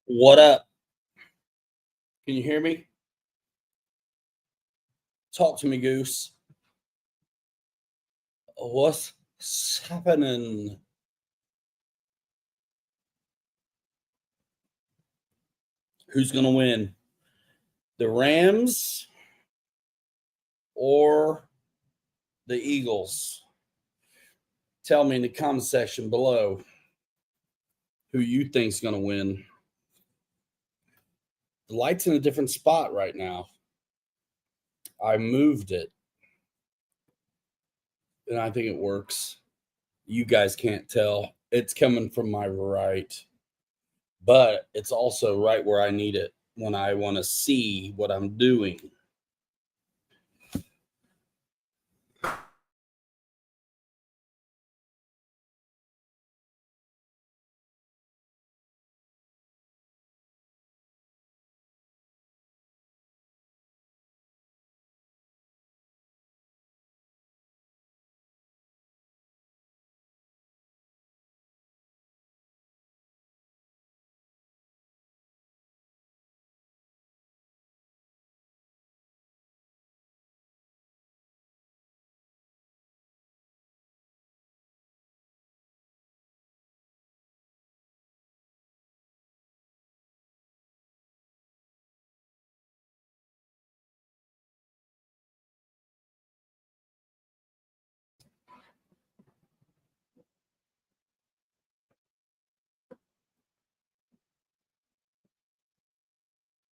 What up? Can you hear me? Talk to me, Goose. What's happening? Who's going to win? The Rams or the Eagles? Tell me in the comment section below who you think's going to win. The light's in a different spot right now. I moved it. And I think it works. You guys can't tell. It's coming from my right. But it's also right where I need it when I want to see what I'm doing.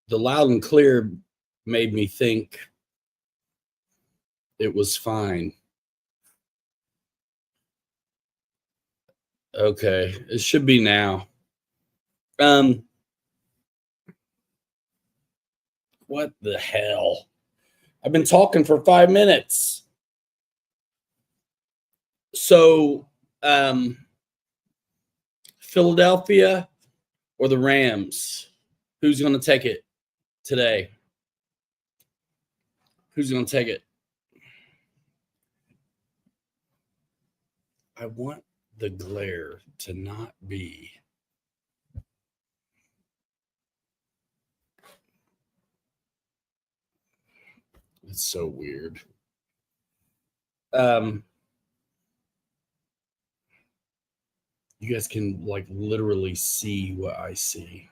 The loud and clear made me think it was fine. Okay, it should be now. What the hell? I've been talking for 5 minutes. So, Philadelphia or the Rams? Who's going to take it today? Who's going to take it? I want the glare to not be. It's so weird. You guys can like literally see what I see.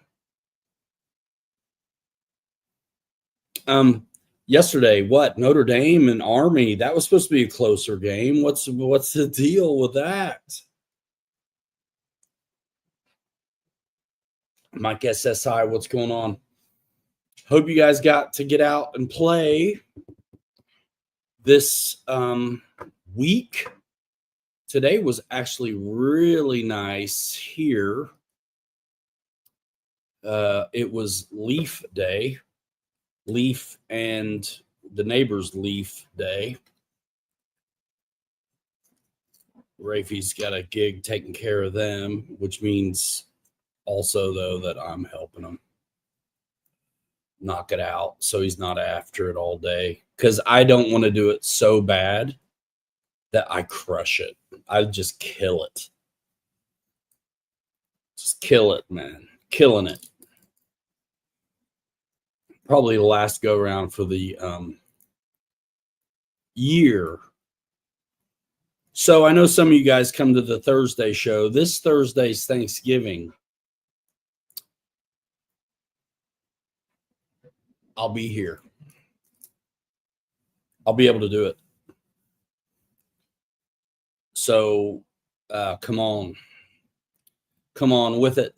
Yesterday, what? Notre Dame and Army, that was supposed to be a closer game. What's the deal with that? Mike SSI, what's going on? Hope you guys got to get out and play this week. Today was actually really nice here. It was Leaf Day. Leaf and the neighbor's Leaf Day. Rafie's got a gig taking care of them, which means also, though, that I'm helping him knock it out so he's not after it all day. Because I don't want to do it so bad that I crush it. I just kill it. Just kill it, man. Killing it. Probably the last go around for the year. So I know some of you guys come to the Thursday show. This Thursday's Thanksgiving. I'll be here. I'll be able to do it. So come on. Come on with it.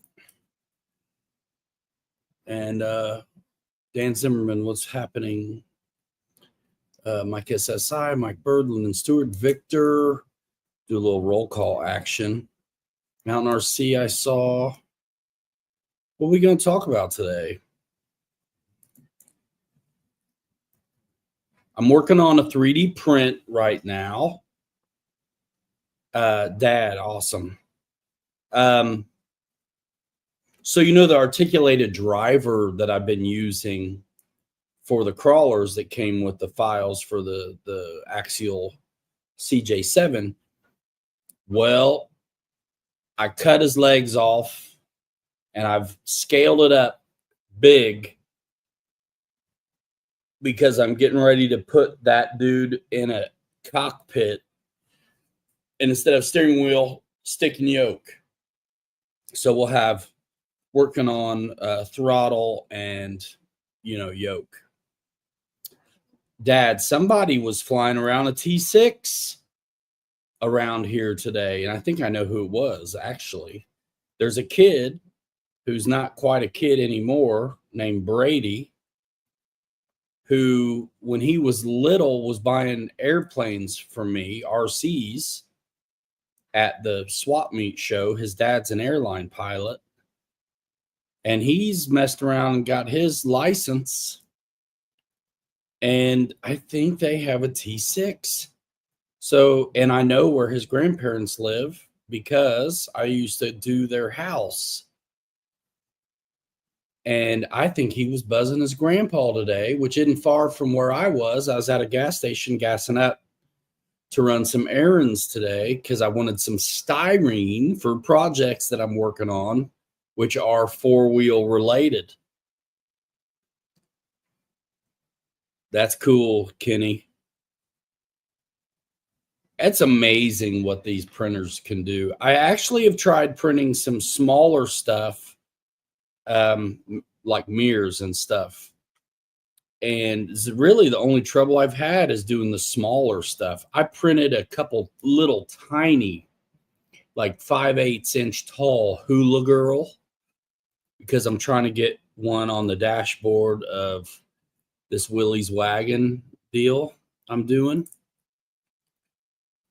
And Dan Zimmerman, what's happening? Mike SSI, Mike Birdland and Stewart, Victor. Do a little roll call action. Mountain RC, I saw. What are we going to talk about today? I'm working on a 3D print right now. Dad, awesome. So you know the articulated driver that I've been using for the crawlers that came with the files for the Axial CJ7. Well, I cut his legs off and I've scaled it up big because I'm getting ready to put that dude in a cockpit, and instead of steering wheel, stick and yoke. So we'll have working on throttle and, yoke. Dad, somebody was flying around a T6 around here today, and I think I know who it was, actually. There's a kid who's not quite a kid anymore named Brady, who, when he was little, was buying airplanes for me, RCs, at the swap meet show. His dad's an airline pilot, and he's messed around and got his license, and I think they have a T6. So, and I know where his grandparents live because I used to do their house. And I think he was buzzing his grandpa today, which isn't far from where I was. I was at a gas station gassing up to run some errands today because I wanted some styrene for projects that I'm working on, which are four-wheel related. That's cool, Kenny. It's amazing what these printers can do. I actually have tried printing some smaller stuff, like mirrors and stuff. And really the only trouble I've had is doing the smaller stuff. I printed a couple little tiny, like 5/8 inch tall hula girl, because I'm trying to get one on the dashboard of this Willie's wagon deal I'm doing.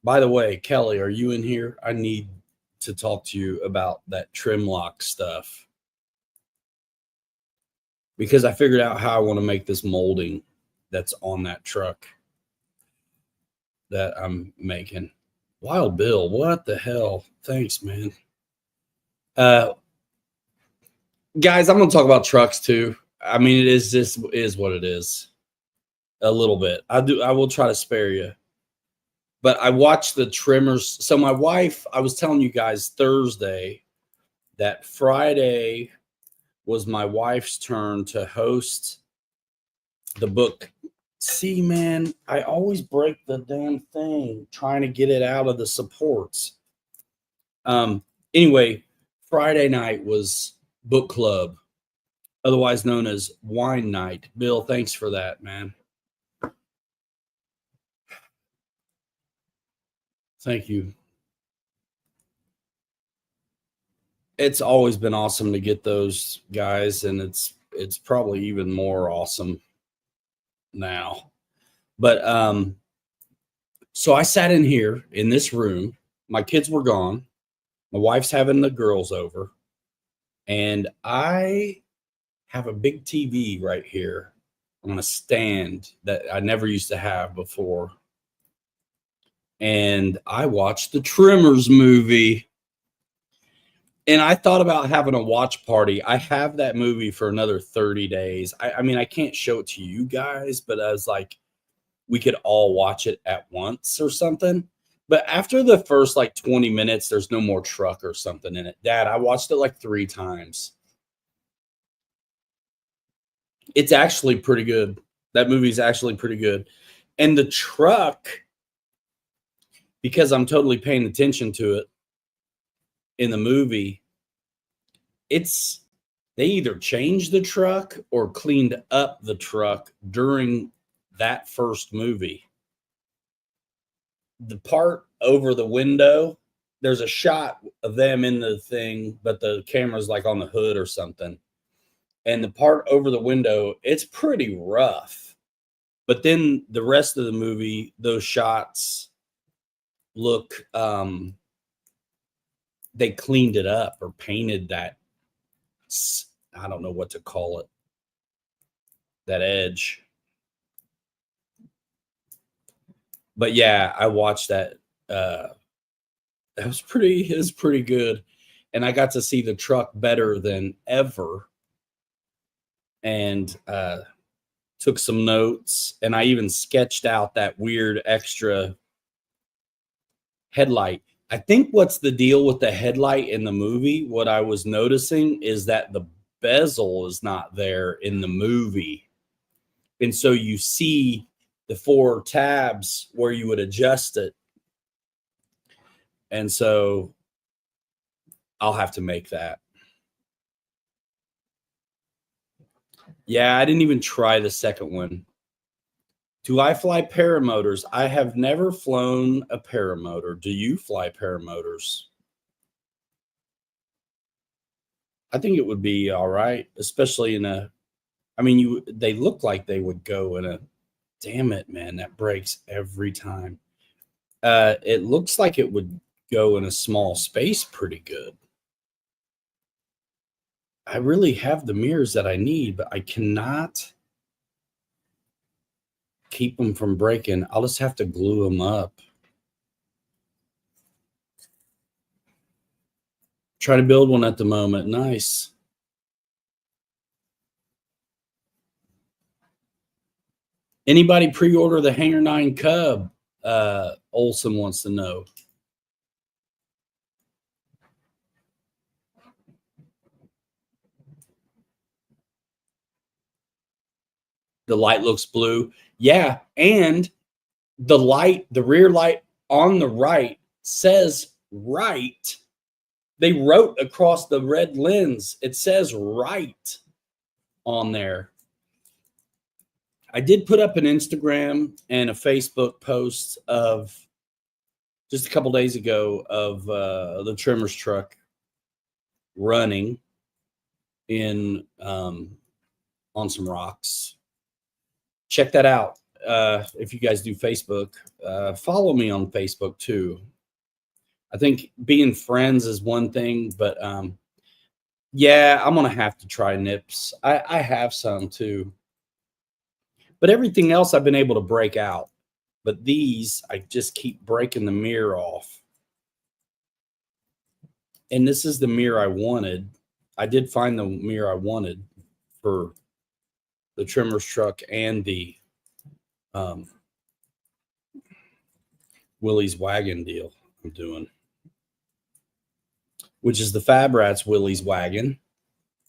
By the way, Kelly, are you in here? I need to talk to you about that trim lock stuff, because I figured out how I want to make this molding that's on that truck that I'm making. Wild Bill, what the hell? Thanks, man. Guys, I'm going to talk about trucks too. I mean, is what it is. A little bit. I will try to spare you. But I watched the trimmers. So my wife, I was telling you guys Thursday that Friday was my wife's turn to host the book. See, man, I always break the damn thing trying to get it out of the supports. Anyway, Friday night was book club, otherwise known as wine night. Bill, thanks for that, man. Thank you. It's always been awesome to get those guys, and it's probably even more awesome now. But so I sat in here in this room. My kids were gone. My wife's having the girls over, and I have a big TV right here on a stand that I never used to have before. And I watched the Tremors movie. And I thought about having a watch party. I have that movie for another 30 days. I mean, I can't show it to you guys, but I was like, we could all watch it at once or something. But after the first like 20 minutes, there's no more truck or something in it. Dad, I watched it like 3 times. It's actually pretty good. That movie's actually pretty good. And the truck, because I'm totally paying attention to it in the movie, they either changed the truck or cleaned up the truck during that first movie. The part over the window, there's a shot of them in the thing, but the camera's like on the hood or something. And the part over the window, it's pretty rough. But then the rest of the movie, those shots look, they cleaned it up or painted that, I don't know what to call it, that edge. But yeah, I watched that. It was pretty good. And I got to see the truck better than ever. And took some notes. And I even sketched out that weird extra headlight. I think what's the deal with the headlight in the movie, what I was noticing is that the bezel is not there in the movie. And so you see the 4 tabs where you would adjust it. And so I'll have to make that. Yeah, I didn't even try the second one. Do I fly paramotors? I have never flown a paramotor. Do you fly paramotors? I think it would be all right, especially in a, I mean, they look like they would go in a, damn it, man, that breaks every time. It looks like it would go in a small space pretty good. I really have the mirrors that I need, but I cannot keep them from breaking. I'll just have to glue them up. Trying to build one at the moment. Nice. Anybody pre-order the Hangar 9 Cub? Olson wants to know. The light looks blue. Yeah, and the light, the rear light on the right says right. They wrote across the red lens. It says right on there. I did put up an Instagram and a Facebook post of just a couple days ago of the trimmers truck running in on some rocks. Check that out. If you guys do Facebook, follow me on Facebook too. I think being friends is one thing, but yeah, I'm gonna have to try nips. I have some too, but everything else I've been able to break out. But these, I just keep breaking the mirror off. And this is the mirror I wanted. I did find the mirror I wanted for the trimmers truck and the Willie's wagon deal I'm doing, which is the Fab Rats Willie's wagon.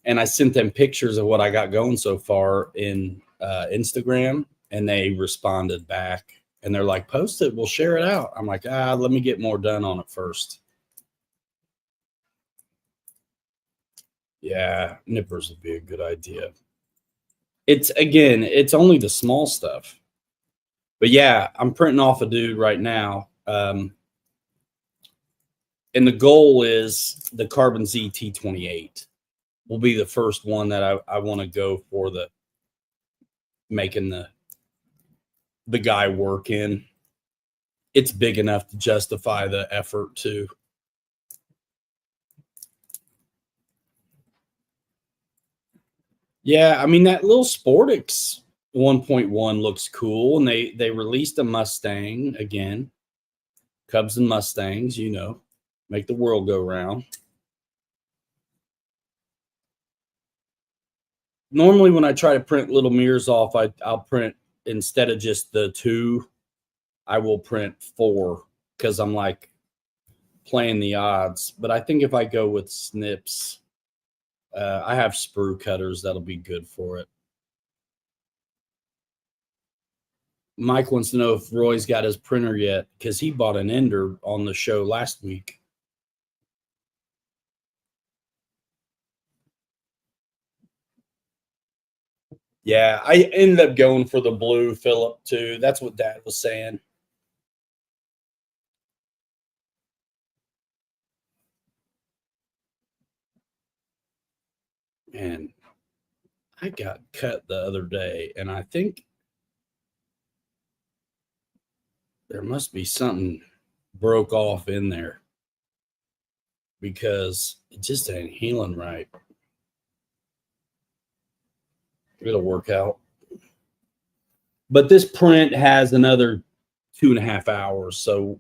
And I sent them pictures of what I got going so far in Instagram, and they responded back and they're like, post it, we'll share it out. I'm like, let me get more done on it first. Yeah, nippers would be a good idea. It's only the small stuff. But yeah, I'm printing off a dude right now. And the goal is the Carbon Z T28 will be the first one that I want to go for, the making the guy work in. It's big enough to justify the effort too. Yeah, I mean, that little Sportix 1.1 looks cool, and they released a Mustang again. Cubs and Mustangs, you know, make the world go round. Normally when I try to print little mirrors off, I'll print, instead of just the 2, I will print 4, because I'm like playing the odds. But I think if I go with snips, I have sprue cutters that'll be good for it. Mike wants to know if Roy's got his printer yet, because he bought an Ender on the show last week. Yeah, I ended up going for the blue Phillip too. That's what Dad was saying. And I got cut the other day, and I think there must be something broke off in there, because it just ain't healing right. It'll work out. But this print has another 2.5 hours, so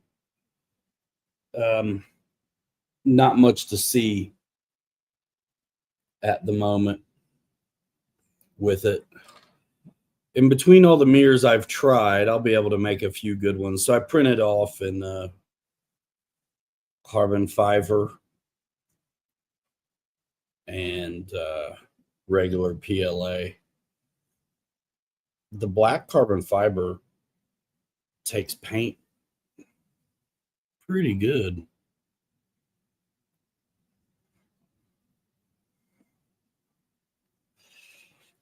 not much to see at the moment with it. In between all the mirrors I've tried, I'll be able to make a few good ones. So I printed off and carbon fiber, and regular PLA. The black carbon fiber takes paint pretty good.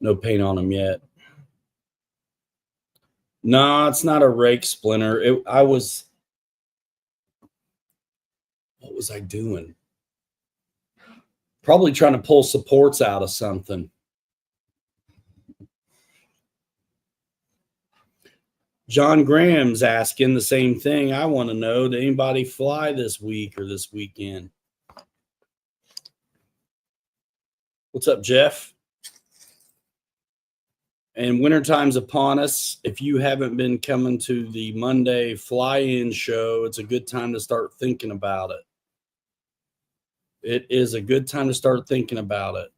No paint on them yet. No, it's not a rake splinter. What was I doing? Probably trying to pull supports out of something. John Graham's asking the same thing. I want to know, did anybody fly this week or this weekend? What's up, Jeff? And wintertime's upon us. If you haven't been coming to the Monday fly-in show, it's a good time to start thinking about it. It is a good time to start thinking about it.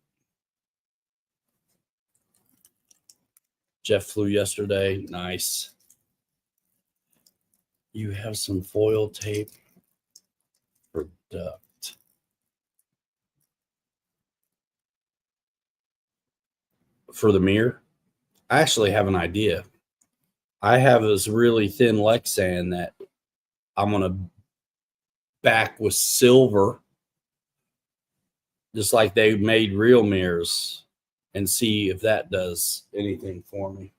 Jeff flew yesterday. Nice. You have some foil tape for duct. For the mirror? I actually have an idea. I have this really thin Lexan that I'm going to back with silver, just like they made real mirrors, and see if that does anything for me.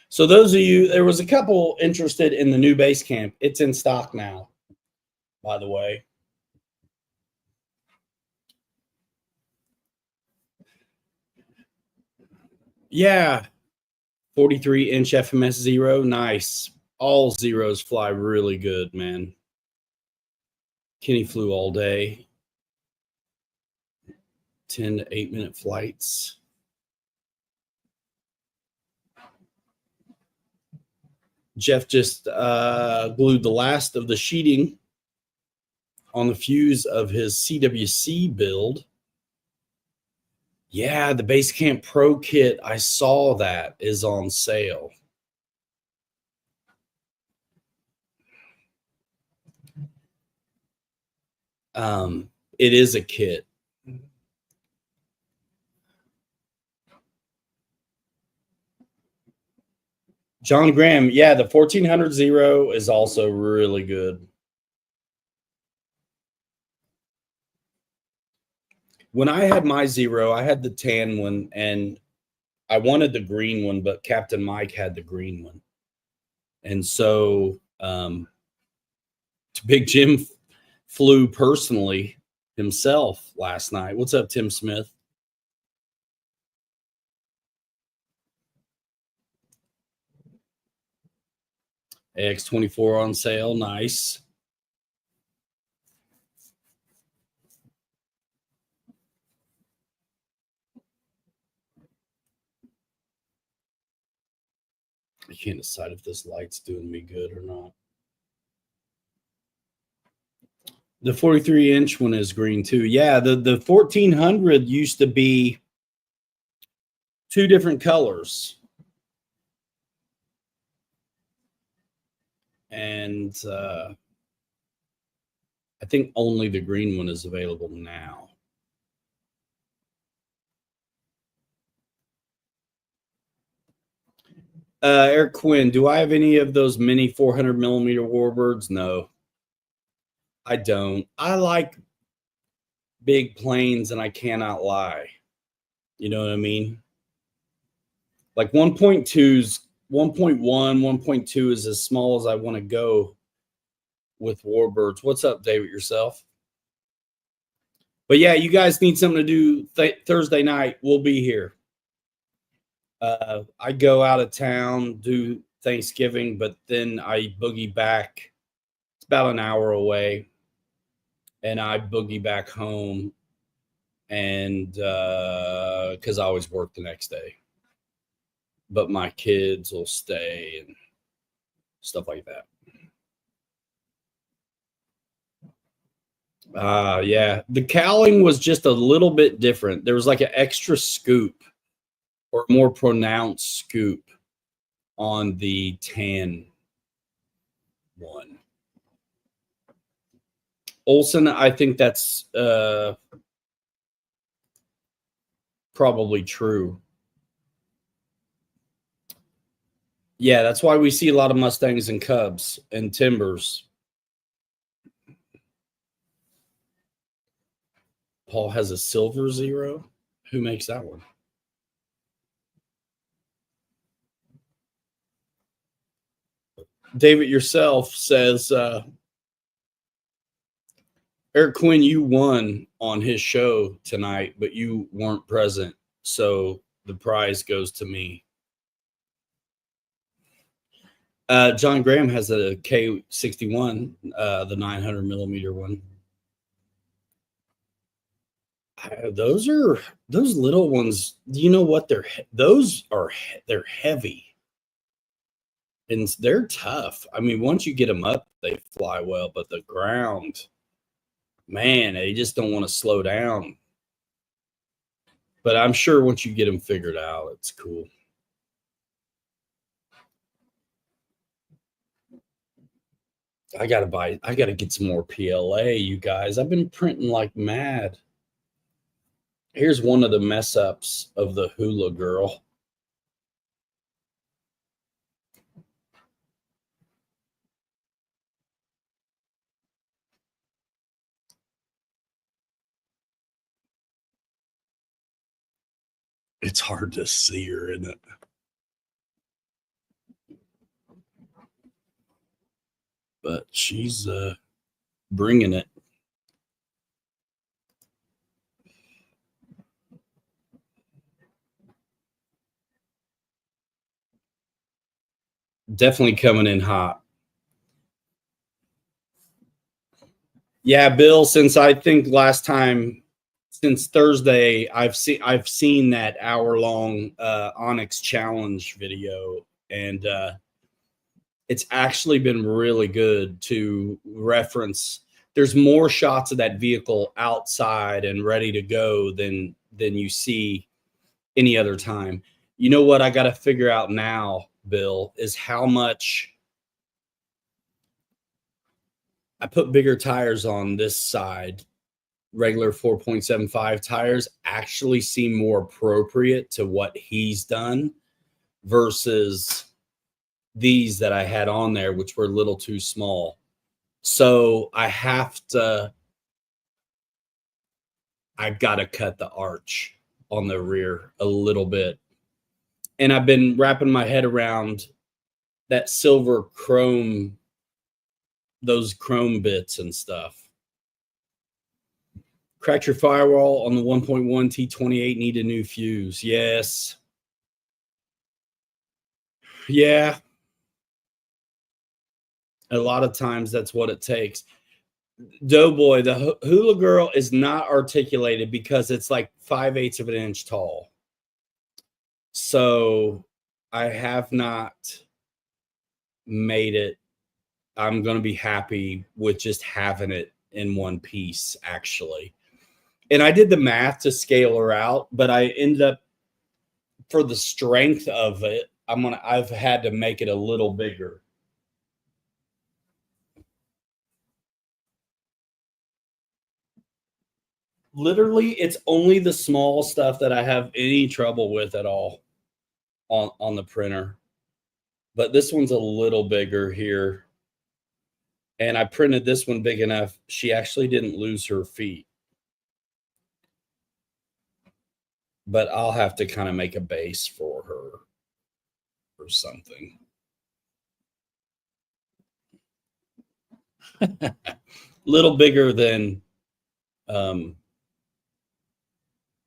So those of you, there was a couple interested in the new base camp. It's in stock now, by the way. Yeah, 43-inch FMS Zero, nice. All zeros fly really good, man. Kenny flew all day. 10 to 8-minute flights. Jeff just glued the last of the sheeting on the fuse of his CWC build. Yeah, the Basecamp Pro kit, I saw that is on sale. It is a kit. John Graham, yeah, the 1400 Zero is also really good. When I had my Zero, I had the tan one, and I wanted the green one, but Captain Mike had the green one. And so Big Jim flew personally himself last night. What's up, Tim Smith? AX24 on sale. Nice. I can't decide if this light's doing me good or not. The 43-inch one is green too. Yeah, the 1400 used to be two different colors. And I think only the green one is available now. Eric Quinn, do I have any of those mini 400 millimeter Warbirds? No, I don't. I like big planes, and I cannot lie. You know what I mean? Like 1.2's 1.1, 1.2 is as small as I want to go with Warbirds. What's up, David, yourself? But yeah, you guys need something to do Thursday night. We'll be here. I go out of town, do Thanksgiving, but then I boogie back. It's about an hour away, and I boogie back home, and because I always work the next day. But my kids will stay and stuff like that. Yeah, the cowling was just a little bit different. There was like an extra scoop or more pronounced scoop on the tan one. Olson, I think that's probably true. Yeah, that's why we see a lot of Mustangs and Cubs and Timbers. Paul has a silver 0. Who makes that one? David yourself says, Eric Quinn, you won on his show tonight, but you weren't present. So the prize goes to me. John Graham has a K61, the 900 millimeter one. Those little ones. You know what? They're heavy and they're tough. I mean, once you get them up, they fly well, but the ground, man, they just don't want to slow down. But I'm sure once you get them figured out, it's cool. I gotta get some more PLA, you guys. I've been printing like mad. Here's one of the mess ups of the Hula Girl. It's hard to see her, isn't it? But she's bringing it. Definitely coming in hot. Yeah, Bill, since I think last time, since Thursday, I've seen that hour-long Onyx Challenge video, and it's actually been really good to reference. There's more shots of that vehicle outside and ready to go than you see any other time. You know what I got to figure out now, Bill, is how much I put bigger tires on this side. Regular 4.75 tires actually seem more appropriate to what he's done versus these that I had on there, which were a little too small. So I've got to cut the arch on the rear a little bit. And I've been wrapping my head around that silver chrome, those chrome bits and stuff. Cracked your firewall on the 1.1 T28, need a new fuse. Yes. Yeah. A lot of times that's what it takes. Doughboy, the Hula Girl is not articulated because it's like 5/8 of an inch tall. So I have not made it. I'm going to be happy with just having it in one piece, actually. And I did the math to scale her out, but I ended up, for the strength of it, I've had to make it a little bigger. Literally, it's only the small stuff that I have any trouble with at all on the printer. But this one's a little bigger here. And I printed this one big enough. She actually didn't lose her feet. But I'll have to kind of make a base for her or something. Little bigger than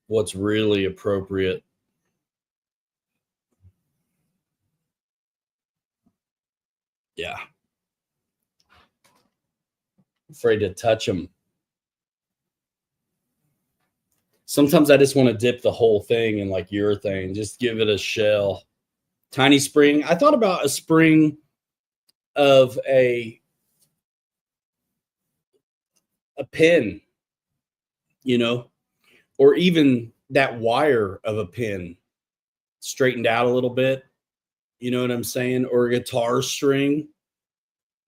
what's really appropriate. Yeah. Afraid to touch them. Sometimes I just want to dip the whole thing in like urethane, just give it a shell. Tiny spring. I thought about a spring of a pin, you know, or even that wire of a pin. straightened out a little bit. You know what I'm saying? Or a guitar string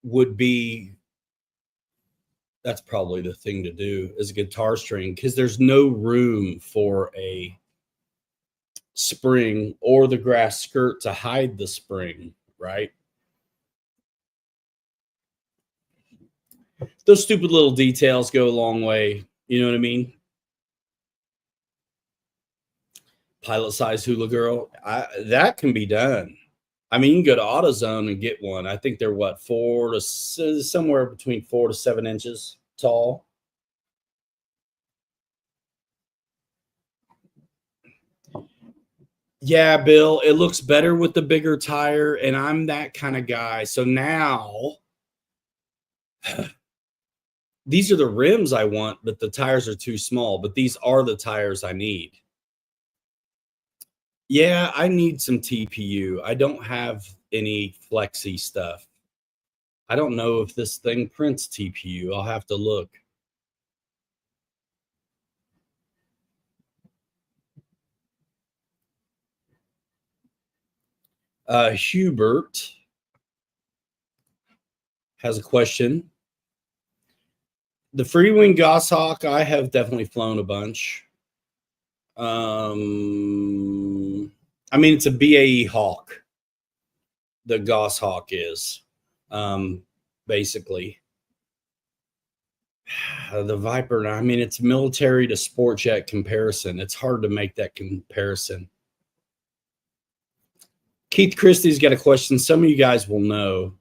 would be, that's probably the thing to do, is a guitar string, because there's no room for a spring or the grass skirt to hide the spring, right? Those stupid little details go a long way. You know what I mean? Pilot size hula girl, that can be done. I mean, you can go to AutoZone and get one. I think they're what, somewhere between 4 to 7 inches tall. Yeah, Bill, it looks better with the bigger tire, and I'm that kind of guy. So now these are the rims I want, but the tires are too small. But these are the tires I need. Yeah, I need some TPU. I don't have any flexi stuff. I don't know if this thing prints TPU. I'll have to look. Hubert has a question. The Freewing Goshawk, I have definitely flown a bunch. I mean, it's a BAE Hawk. The Goshawk is, basically. The Viper, I mean, it's military to sport jet comparison. It's hard to make that comparison. Keith Christie's got a question. Some of you guys will know.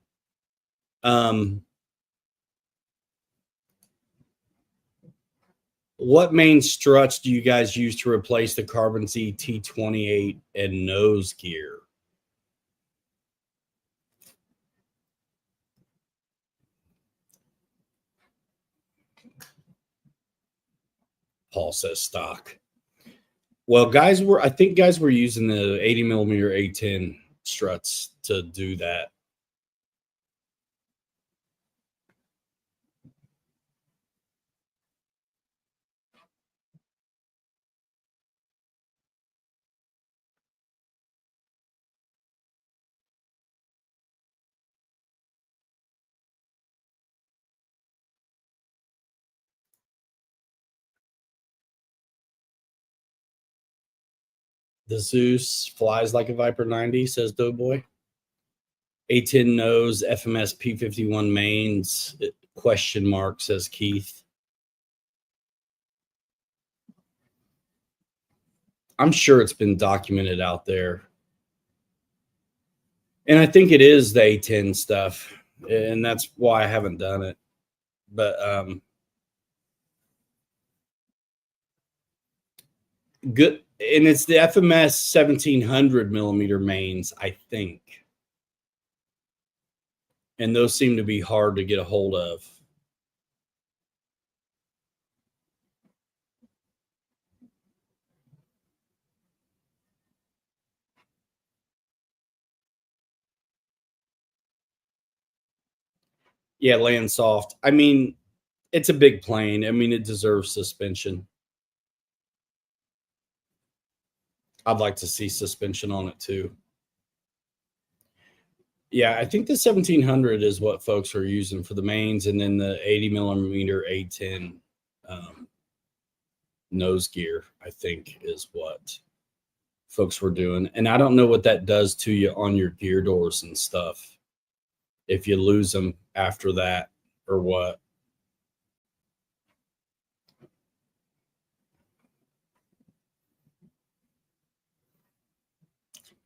What main struts do you guys use to replace the Carbon Z T28 and nose gear? Paul says stock. Well, I think guys were using the 80 millimeter A10 struts to do that. The Zeus flies like a Viper 90, says Doughboy. A10 nose, FMS P51 mains, question mark, says Keith. I'm sure it's been documented out there. And I think it is the A10 stuff, and that's why I haven't done it. But good, and it's the FMS 1700 millimeter mains, I think. And those seem to be hard to get a hold of. Yeah, land soft. I mean, it's a big plane. I mean, it deserves suspension. I'd like to see suspension on it too. Yeah, I think the 1700 is what folks are using for the mains, and then the 80 millimeter A10 nose gear, I think, is what folks were doing. And I don't know what that does to you on your gear doors and stuff, if you lose them after that or what.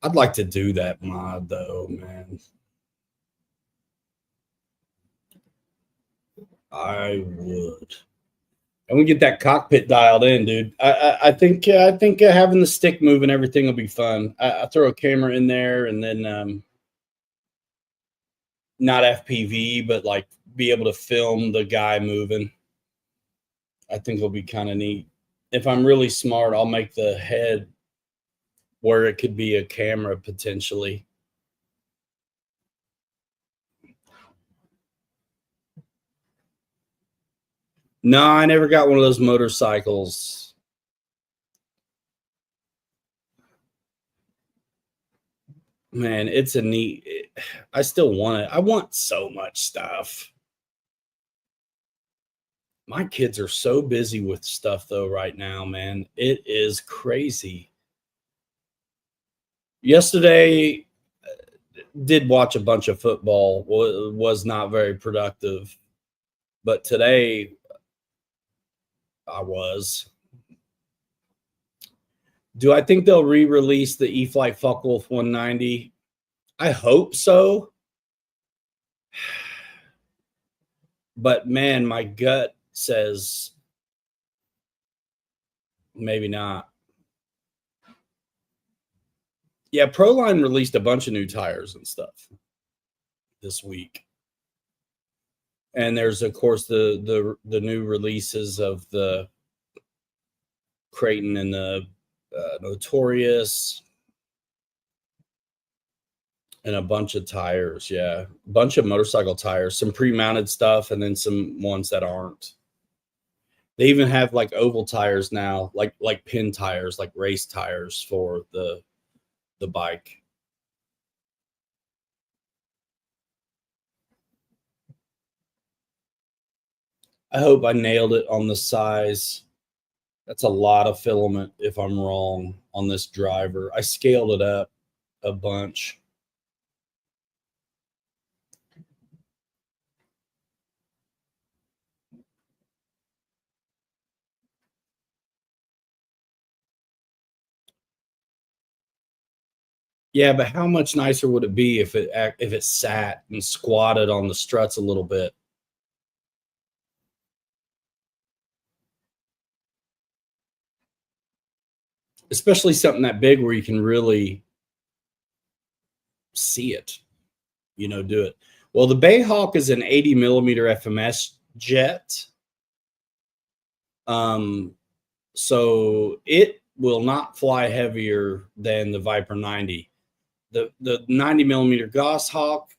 I'd like to do that mod though, man. I would. And we get that cockpit dialed in, dude. I think having the stick move and everything will be fun. I throw a camera in there, and then not FPV, but like be able to film the guy moving. I think it'll be kind of neat. If I'm really smart, I'll make the head where it could be a camera potentially. No, I never got one of those motorcycles. Man, it's a neat. I still want it. I want so much stuff. My kids are so busy with stuff though right now, man. It is crazy. Yesterday, did watch a bunch of football. Was not very productive, but today I was. Do I think they'll re-release the E-flite Focke-Wulf 190? I hope so. But man, my gut says maybe not. Yeah, Proline released a bunch of new tires and stuff this week. And there's of course the new releases of the Creighton and the Notorious and a bunch of tires. Yeah, a bunch of motorcycle tires, some pre-mounted stuff, and then some ones that aren't. They even have like oval tires now, like pin tires, like race tires for the bike. I hope I nailed it on the size. That's a lot of filament if I'm wrong on this driver. I scaled it up a bunch. Yeah, but how much nicer would it be if it sat and squatted on the struts a little bit? Especially something that big where you can really see it, do it. Well, the Bayhawk is an 80 millimeter FMS jet. So it will not fly heavier than the Viper 90. The 90 millimeter Goshawk,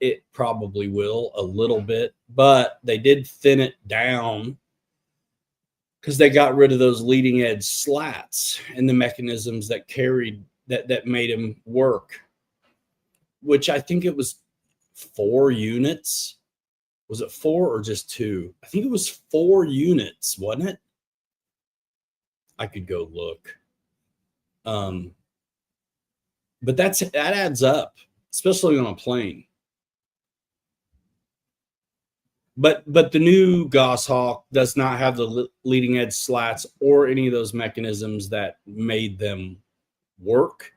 it probably will a little bit, but they did thin it down because they got rid of those leading edge slats and the mechanisms that carried that made them work, which I think it was 4 units. Was it 4 or just 2? I think it was 4 units, wasn't it? I could go look. But that adds up, especially on a plane. But the new Goshawk does not have the leading edge slats or any of those mechanisms that made them work.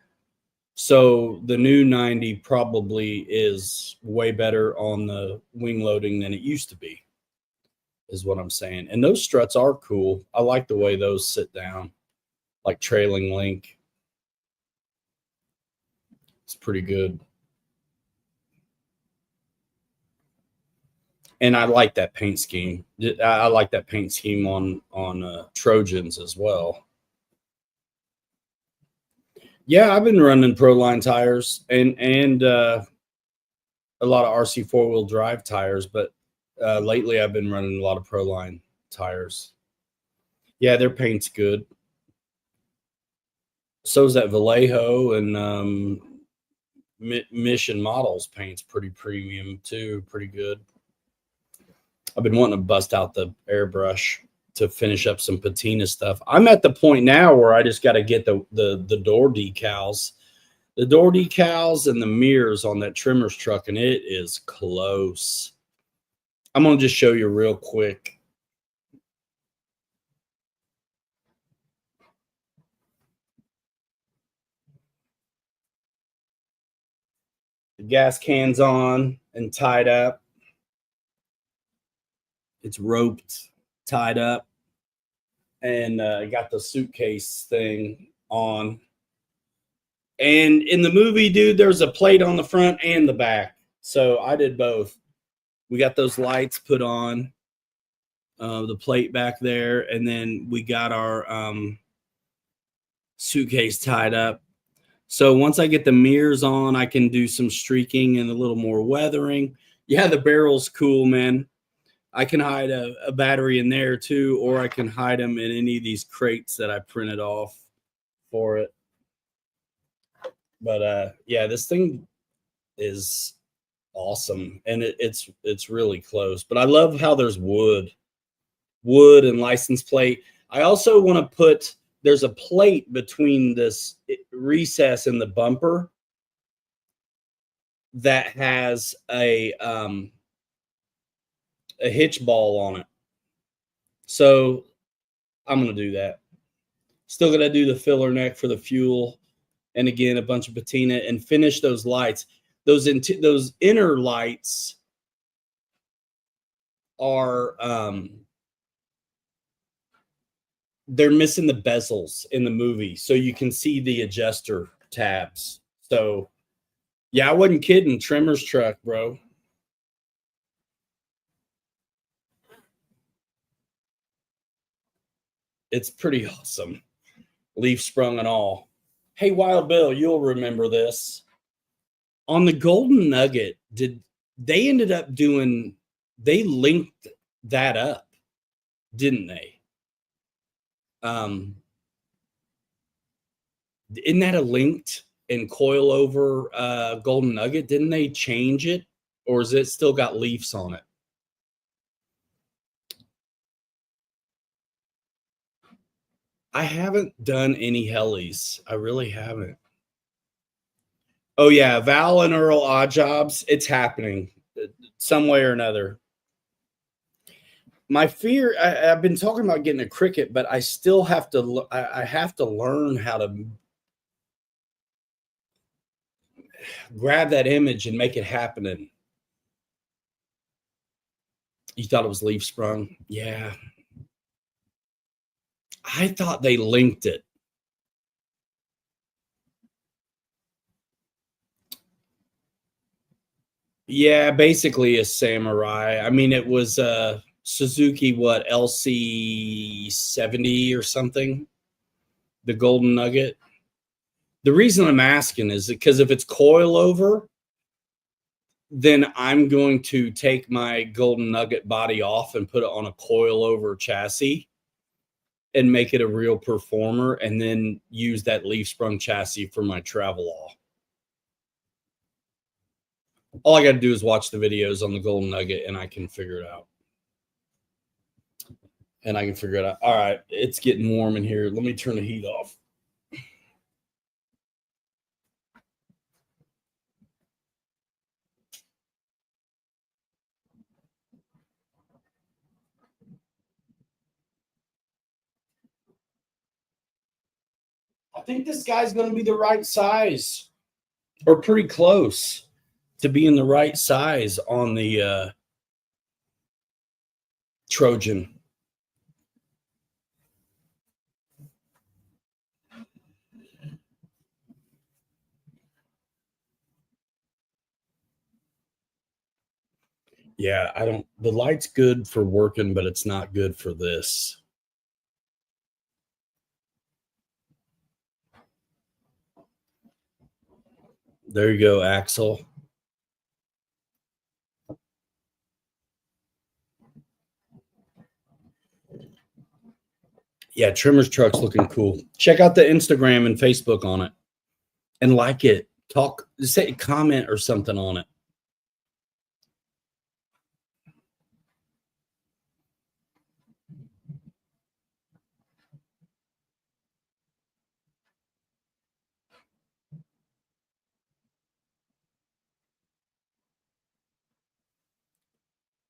So the new 90 probably is way better on the wing loading than it used to be, is what I'm saying. And those struts are cool. I like the way those sit down, like trailing link. It's pretty good. And I like that paint scheme. I like that paint scheme on Trojans as well. Yeah, I've been running Proline tires and a lot of RC 4-wheel drive tires, but lately I've been running a lot of Proline tires. Yeah, their paint's good. So is that Vallejo and Mission Models paint's pretty premium too, pretty good. I've been wanting to bust out the airbrush to finish up some patina stuff. I'm at the point now where I just got to get the door decals. The door decals and the mirrors on that trimmer's truck, and it is close. I'm going to just show you real quick. The gas can's on and tied up. It's roped, tied up, and got the suitcase thing on. And in the movie, dude, there's a plate on the front and the back. So I did both. We got those lights put on, the plate back there, and then we got our suitcase tied up. So once I get the mirrors on, I can do some streaking and a little more weathering. Yeah, the barrel's cool, man. I can hide a battery in there too, or I can hide them in any of these crates that I printed off for it. But yeah, this thing is awesome, and it's really close. But I love how there's wood and license plate. I also want to put, there's a plate between this recess and the bumper that has a hitch ball on it. So I'm going to do that. Still going to do the filler neck for the fuel. And again, a bunch of patina and finish those lights. Those inner lights are, they're missing the bezels in the movie. So you can see the adjuster tabs. So yeah, I wasn't kidding. Trimmer's truck, bro. It's pretty awesome. Leaf sprung and all. Hey, Wild Bill, you'll remember this. On the Golden Nugget, they ended up doing, they linked that up, didn't they? Isn't that a linked and coilover Golden Nugget? Didn't they change it? Or is it still got leafs on it? I haven't done any helis. I really haven't. Oh yeah, Val and Earl Odd Jobs. It's happening some way or another. My fear, I've been talking about getting a Cricut, but I still have to, I have to learn how to grab that image and make it happen. You thought it was leaf sprung? Yeah. I thought they linked it. Yeah, basically a Samurai. I mean, it was Suzuki, what, LC70 or something? The Golden Nugget. The reason I'm asking is because if it's coilover, then I'm going to take my Golden Nugget body off and put it on a coilover chassis and make it a real performer, and then use that leaf sprung chassis for my Travelall. All I got to do is watch the videos on the Golden Nugget and I can figure it out. All right, it's getting warm in here. Let me turn the heat off. I think this guy's going to be the right size, or pretty close to being the right size on the Trojan. Yeah, the light's good for working, but it's not good for this. There you go, Axel. Yeah, Trimmer's truck's looking cool. Check out the Instagram and Facebook on it and like it. Say comment or something on it.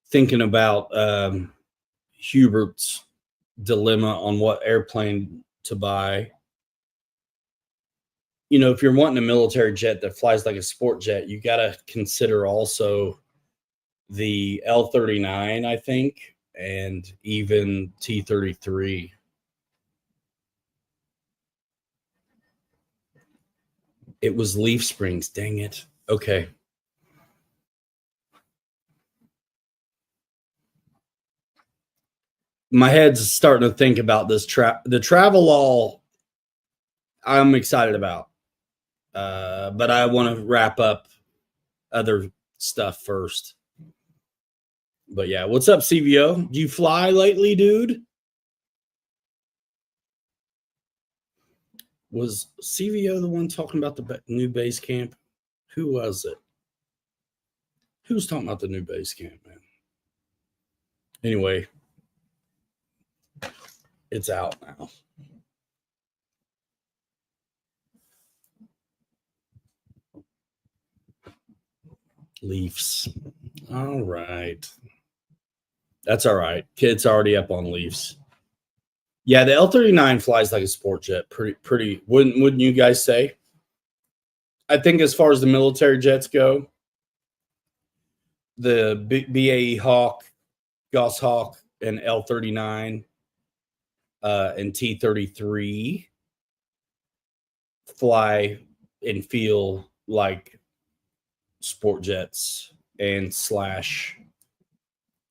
Thinking about Hubert's dilemma on what airplane to buy. You know, if you're wanting a military jet that flies like a sport jet, you got to consider also the L-39, I think, and even T-33. It was leaf springs, dang it. Okay. My head's starting to think about this the Travelall I'm excited about. But I want to wrap up other stuff first. But yeah, what's up, CVO? Do you fly lately, dude? Was CVO the one talking about the new base camp? Who was it? Who's talking about the new base camp, man? Anyway, it's out now. Leafs. All right. That's all right. Kid's already up on Leafs. Yeah, the L-39 flies like a sport jet. Pretty. Wouldn't you guys say? I think as far as the military jets go, the BAE Hawk, Goshawk, and L-39 and T-33 fly and feel like sport jets and /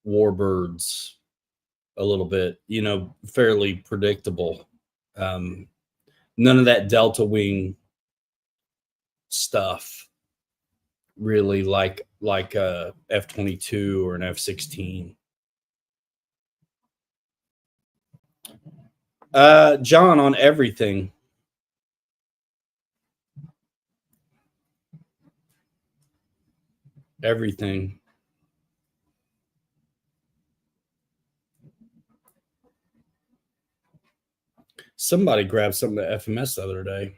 Warbirds a little bit, fairly predictable. None of that Delta Wing stuff really like a F-22 or an F-16. John, on everything. Everything. Somebody grabbed some of the FMS the other day.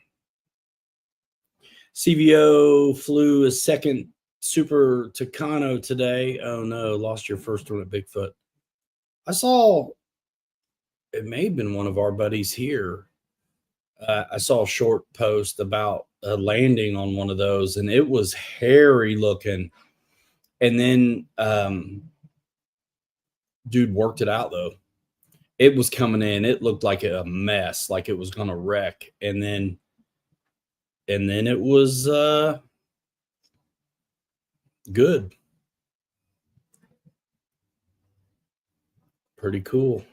CVO flew his second Super Tucano today. Oh no, lost your first one at Bigfoot. I saw, it may have been one of our buddies here. I saw a short post about a landing on one of those, and it was hairy looking. And then dude worked it out though. It was coming in. It looked like a mess, like it was going to wreck. And then it was good. Pretty cool.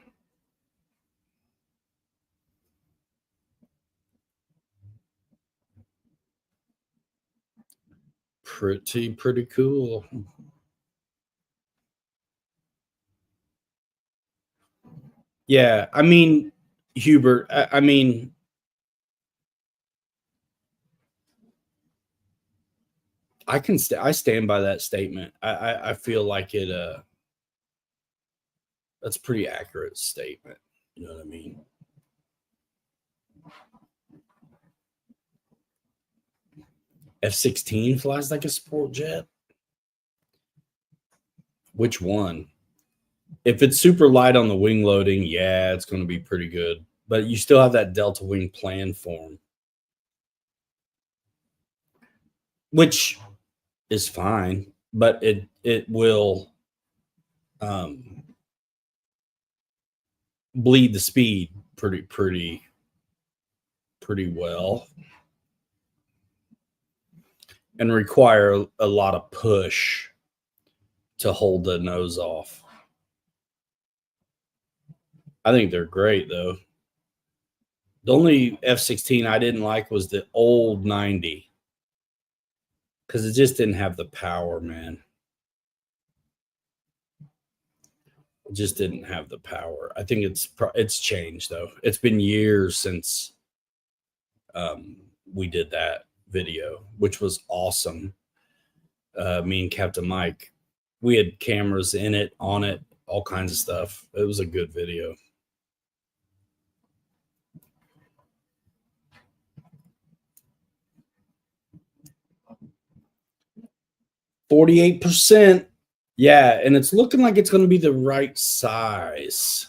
Pretty cool. Yeah, I mean, Hubert, I mean, I stand by that statement. I feel like it that's a pretty accurate statement. You know what I mean? F-16 flies like a sport jet. Which one? If it's super light on the wing loading, yeah, it's going to be pretty good. But you still have that Delta Wing plan form, which is fine, but it will bleed the speed pretty well and require a lot of push to hold the nose off. I think they're great though. The only F-16 I didn't like was the old 90 because it just didn't have the power, man. It just didn't have the power. I think it's changed though. It's been years since we did that video, which was awesome. Me and Captain Mike, we had cameras in it, on it, all kinds of stuff. It was a good video. %. Yeah, and it's looking like it's going to be the right size.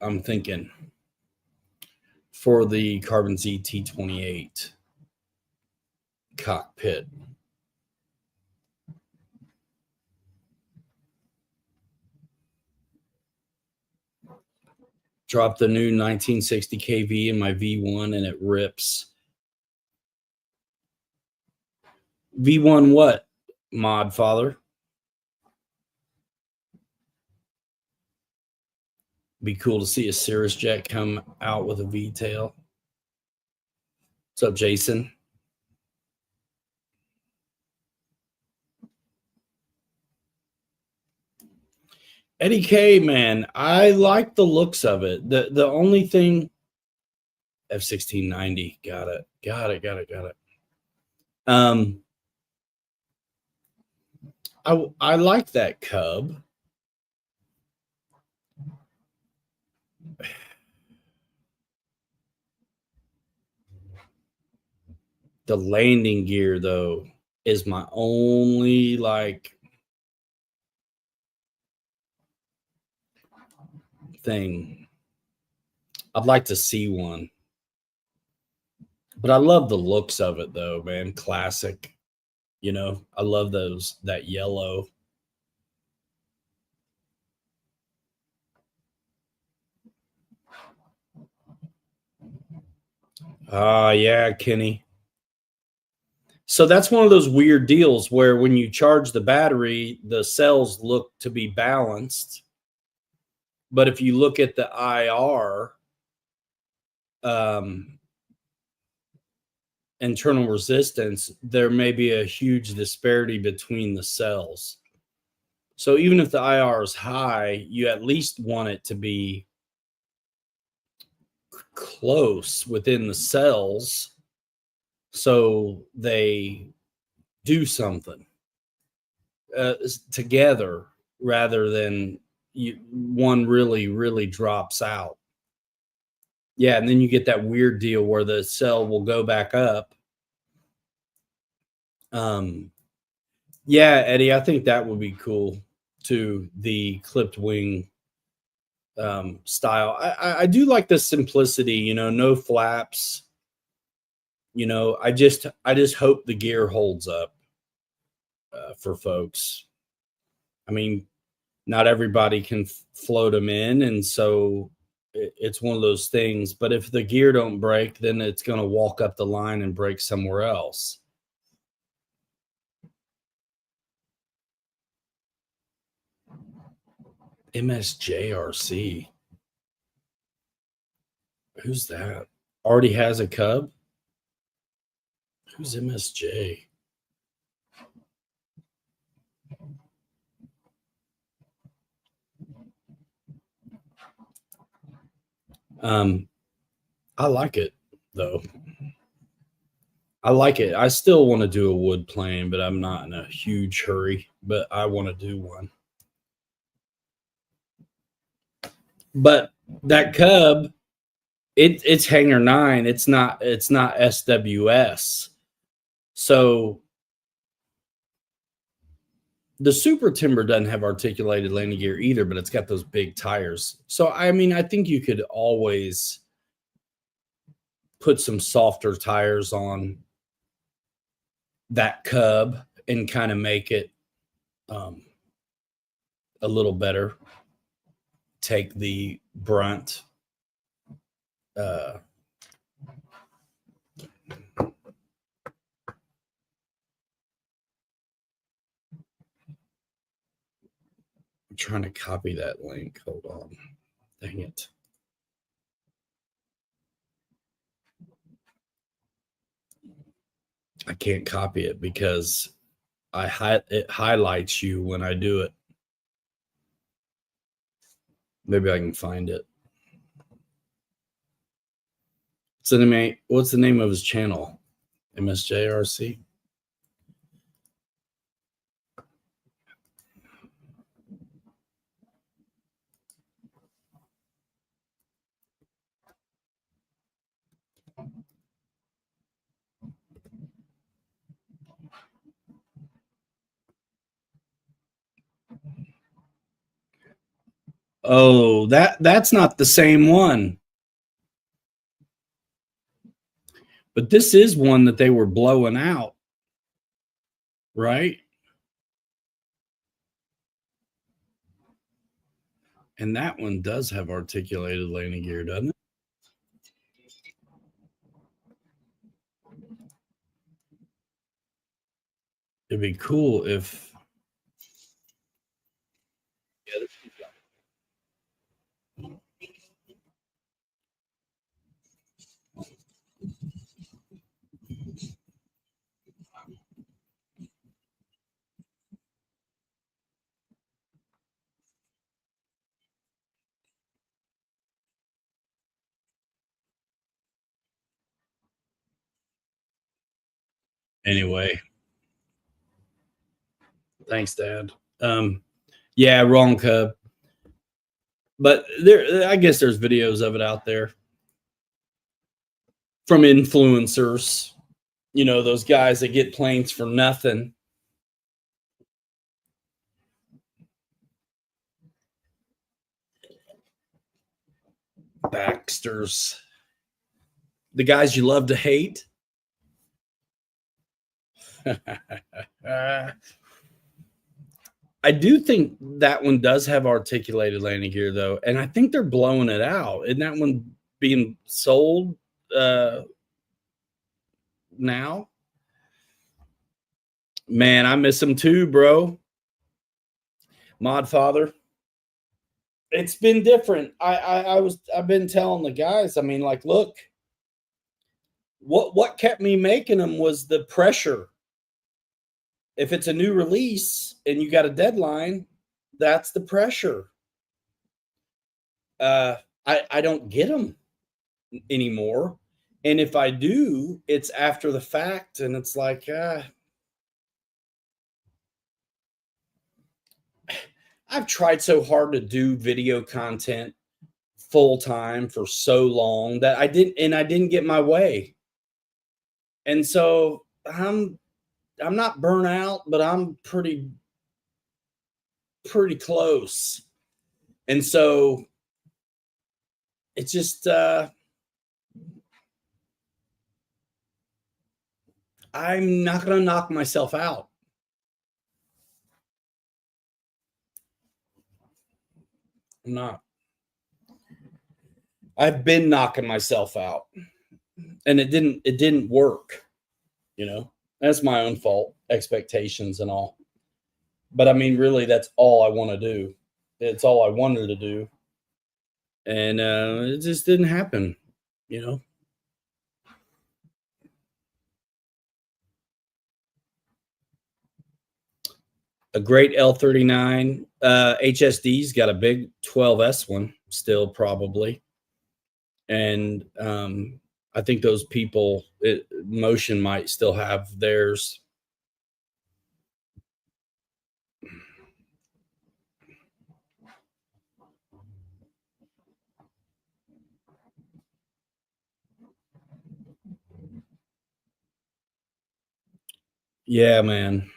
I'm thinking for the Carbon Z T28 cockpit. Drop the new 1960 kV in my V1 and it rips. V1 what, Mod Father? Be cool to see a Cirrus jet come out with a V-tail. What's up, Jason? Eddie K, man, I like the looks of it. The only thing F1690. Got it. I like that Cub. The landing gear, though, is my only like thing. I'd like to see one, but I love the looks of it, though, man. Classic. You know, I love that yellow. Yeah, Kenny. So that's one of those weird deals where when you charge the battery, the cells look to be balanced. But if you look at the IR, internal resistance, there may be a huge disparity between the cells. So even if the IR is high, you at least want it to be close within the cells so they do something together rather than one really drops out. Yeah, and then you get that weird deal where the cell will go back up. Yeah, Eddie, I think that would be cool too, the clipped wing style. I do like the simplicity, you know, no flaps. You know, I just hope the gear holds up for folks. I mean, not everybody can float them in, and so it's one of those things. But if the gear don't break, then it's going to walk up the line and break somewhere else. MSJRC. Who's that? Already has a Cub? Who's MSJ? I like it though. I like it. I still want to do a wood plane, but I'm not in a huge hurry. But I want to do one. But that Cub, it's Hanger 9. It's not SWS. So the Super Timber doesn't have articulated landing gear either, but it's got those big tires. So I mean, I think you could always put some softer tires on that Cub and kind of make it a little better. Take the brunt. I'm trying to copy that link. Hold on. Dang it. I can't copy it because it highlights you when I do it. Maybe I can find it. What's the name of his channel? MSJRC? Oh, that's not the same one. But this is one that they were blowing out, right? And that one does have articulated landing gear, doesn't it? It'd be cool if. Anyway, thanks, Dad. Yeah, wrong cub. But I guess there's videos of it out there from influencers. You know, those guys that get planes for nothing. Baxters. The guys you love to hate. I do think that one does have articulated landing gear, though, and I think they're blowing it out. Isn't that one being sold now? Man, I miss them too, bro. Mod Father. It's been different. I've been telling the guys, I mean, like, look, what kept me making them was the pressure. If it's a new release and you got a deadline, that's the pressure. I don't get them anymore. And if I do, it's after the fact. And it's like, I've tried so hard to do video content full time for so long that I didn't get my way. And so I'm not burnt out, but I'm pretty close. And so it's just I'm not going to knock myself out. I'm not. I've been knocking myself out, and it didn't work. You know, that's my own fault, expectations and all. But I mean, really, that's all I want to do. It's all I wanted to do, and it just didn't happen. You know. A great L39 HSD's got a big 12S one still probably, and I think those people, Motion might still have theirs. Yeah, man.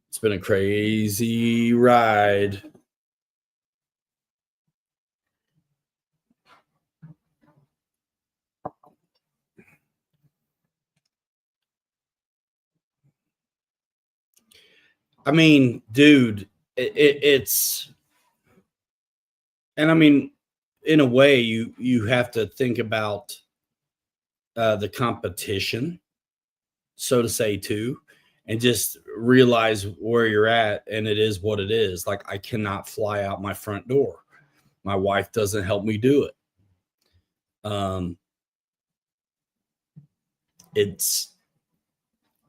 It's been a crazy ride. I mean, dude, it's, and I mean, in a way, you have to think about the competition, so to say, too, and just realize where you're at, and it is what it is. Like, I cannot fly out my front door. My wife doesn't help me do it. It's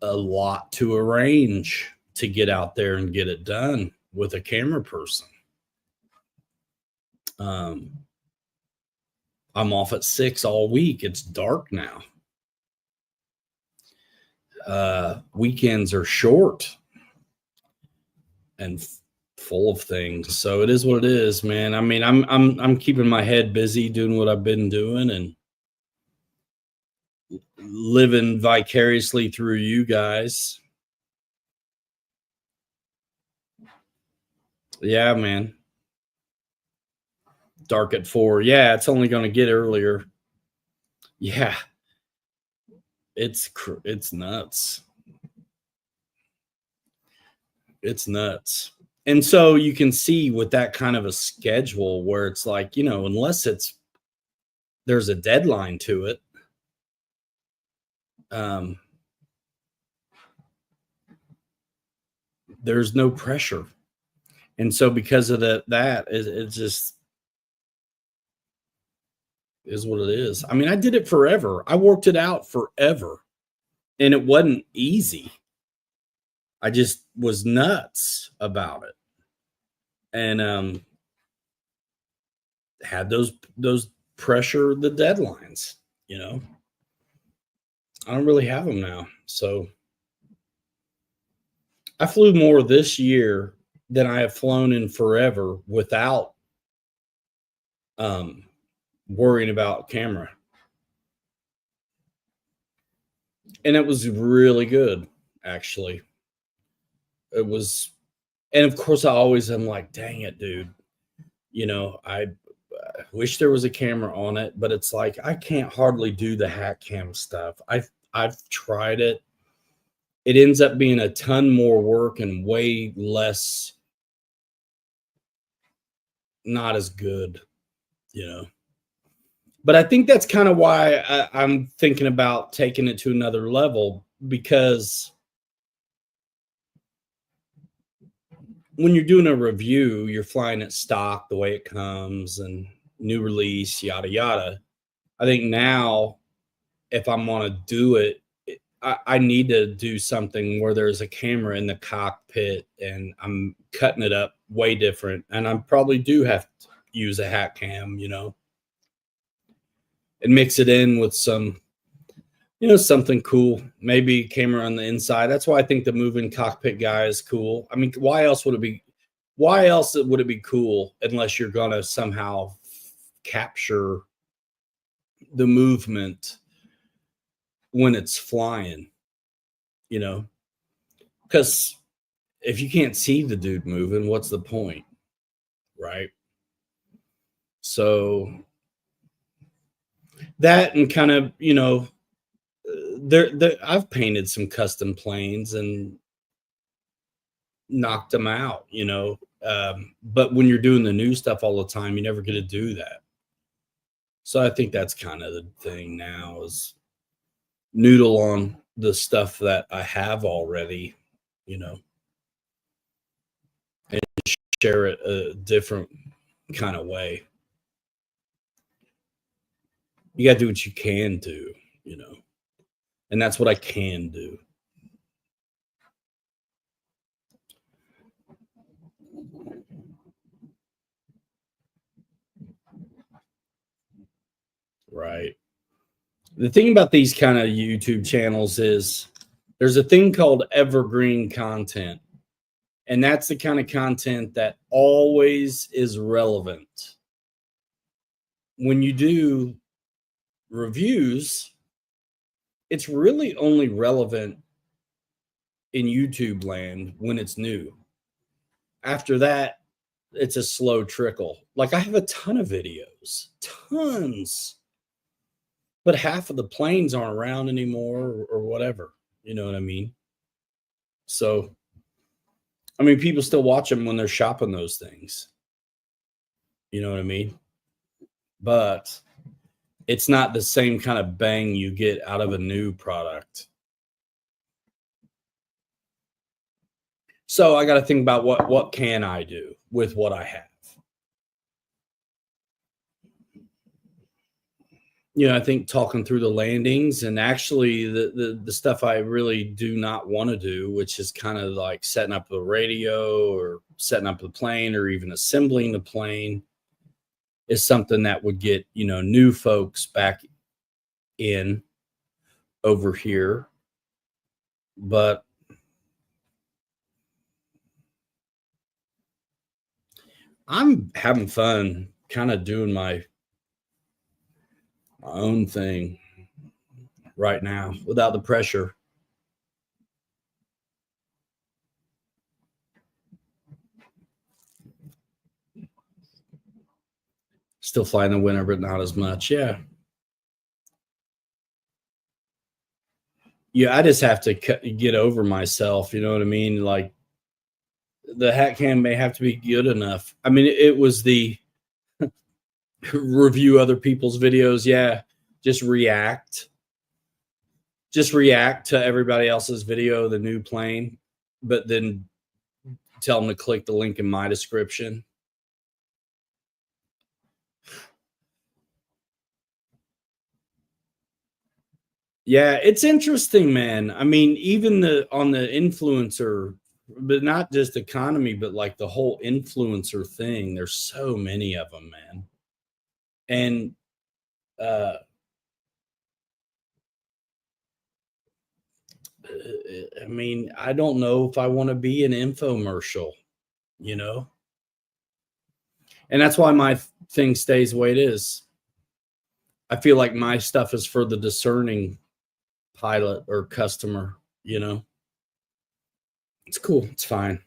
a lot to arrange to get out there and get it done with a camera person. I'm off at 6 all week. It's dark now. Weekends are short and full of things. So it is what it is, man. I mean, I'm keeping my head busy doing what I've been doing and living vicariously through you guys. Yeah, man. Dark at 4. Yeah, it's only going to get earlier. Yeah. It's nuts. It's nuts. And so you can see with that kind of a schedule where it's like, you know, unless there's a deadline to it, there's no pressure. And so because of that it just is what it is. I mean, I did it forever. I worked it out forever, and it wasn't easy. I just was nuts about it, and had those pressure the deadlines, you know. I don't really have them now. So I flew more this year than I have flown in forever without worrying about camera. And it was really good, actually. It was, and of course, I always am like, dang it, dude. You know, I wish there was a camera on it, but it's like I can't hardly do the hack cam stuff. I've tried it. It ends up being a ton more work and way less, not as good, you know. But I think that's kind of why I'm thinking about taking it to another level, because when you're doing a review, you're flying it stock the way it comes and new release, yada, yada. I think now, if I'm want to do it, I need to do something where there's a camera in the cockpit and I'm cutting it up way different. And I probably do have to use a hack cam, you know, and mix it in with some, you know, something cool, maybe camera on the inside. That's why I think the moving cockpit guy is cool. I mean, why else would it be cool unless you're going to somehow capture the movement when it's flying, you know? Because if you can't see the dude moving, what's the point, right? So that, and kind of, you know, I've painted some custom planes and knocked them out, you know. But when you're doing the new stuff all the time, you never get to do that. So I think that's kind of the thing now, is noodle on the stuff that I have already, you know, and share it a different kind of way. You got to do what you can do, you know, and that's what I can do. Right. The thing about these kind of YouTube channels is there's a thing called evergreen content. And that's the kind of content that always is relevant. When you do reviews, it's really only relevant in YouTube land when it's new. After that, it's a slow trickle. Like, I have a ton of videos, tons, but half of the planes aren't around anymore, or whatever. You know what I mean? So, I mean, people still watch them when they're shopping those things. You know what I mean? But it's not the same kind of bang you get out of a new product. So I got to think about what can I do with what I have. You know, I think talking through the landings, and actually the stuff I really do not want to do, which is kind of like setting up the radio or setting up the plane or even assembling the plane, is something that would get, you know, new folks back in over here. But I'm having fun kind of doing my own thing right now without the pressure. Still flying the winter, but not as much. Yeah. Yeah, I just have to get over myself. You know what I mean? Like, the hat cam may have to be good enough. I mean, it was the review other people's videos. Yeah. Just react to everybody else's video, the new plane, but then tell them to click the link in my description. Yeah, it's interesting, man. I mean, even on the influencer, but not just economy, but like the whole influencer thing, there's so many of them, man. And I mean, I don't know if I want to be an infomercial, you know? And that's why my thing stays the way it is. I feel like my stuff is for the discerning pilot or customer, you know? It's cool. It's fine.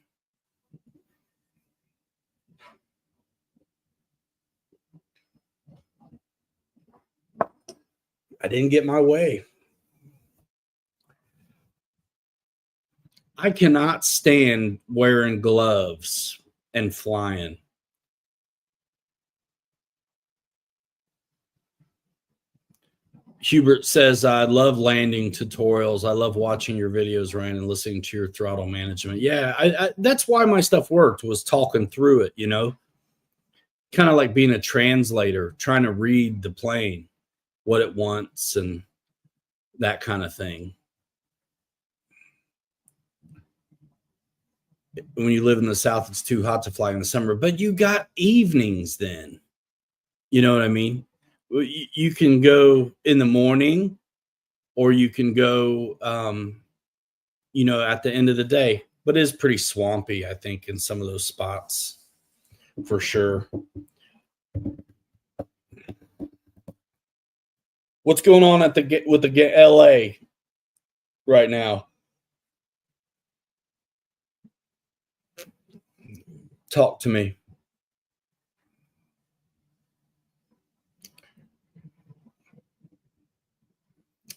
I didn't get my way. I cannot stand wearing gloves and flying. Hubert says, I love landing tutorials. I love watching your videos, Ryan, and listening to your throttle management. Yeah, that's why my stuff worked, was talking through it, you know? Kind of like being a translator, trying to read the plane, what it wants, and that kind of thing. When you live in the South, it's too hot to fly in the summer, but you got evenings then. You know what I mean? You can go in the morning, or you can go, you know, at the end of the day. But it is pretty swampy, I think, in some of those spots, for sure. What's going on with the LA right now? Talk to me.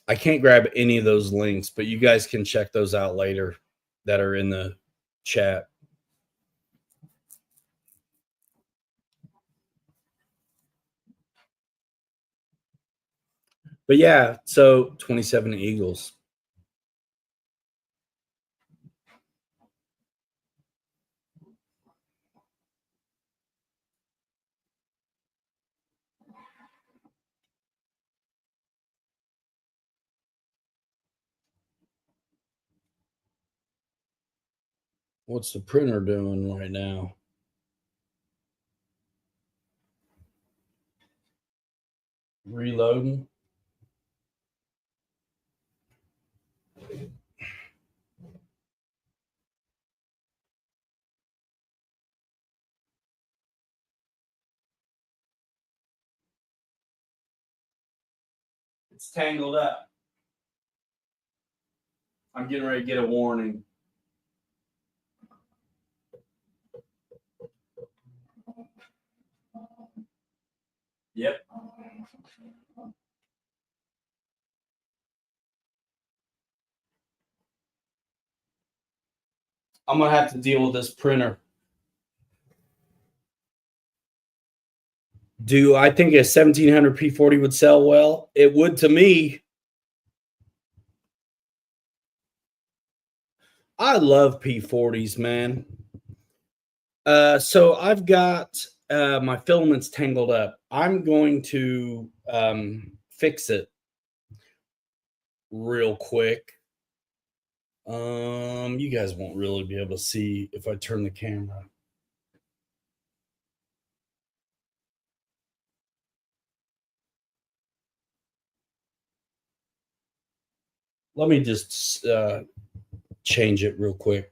I can't grab any of those links, but you guys can check those out later that are in the chat. But yeah, so 27 Eagles. What's the printer doing right now? Reloading. It's tangled up. I'm getting ready to get a warning. Yep. I'm going to have to deal with this printer. Do I think a 1700 P40 would sell well? It would to me. I love P40s, man. So I've got my filaments tangled up. I'm going to fix it real quick. You guys won't really be able to see if I turn the camera. Let me just change it real quick.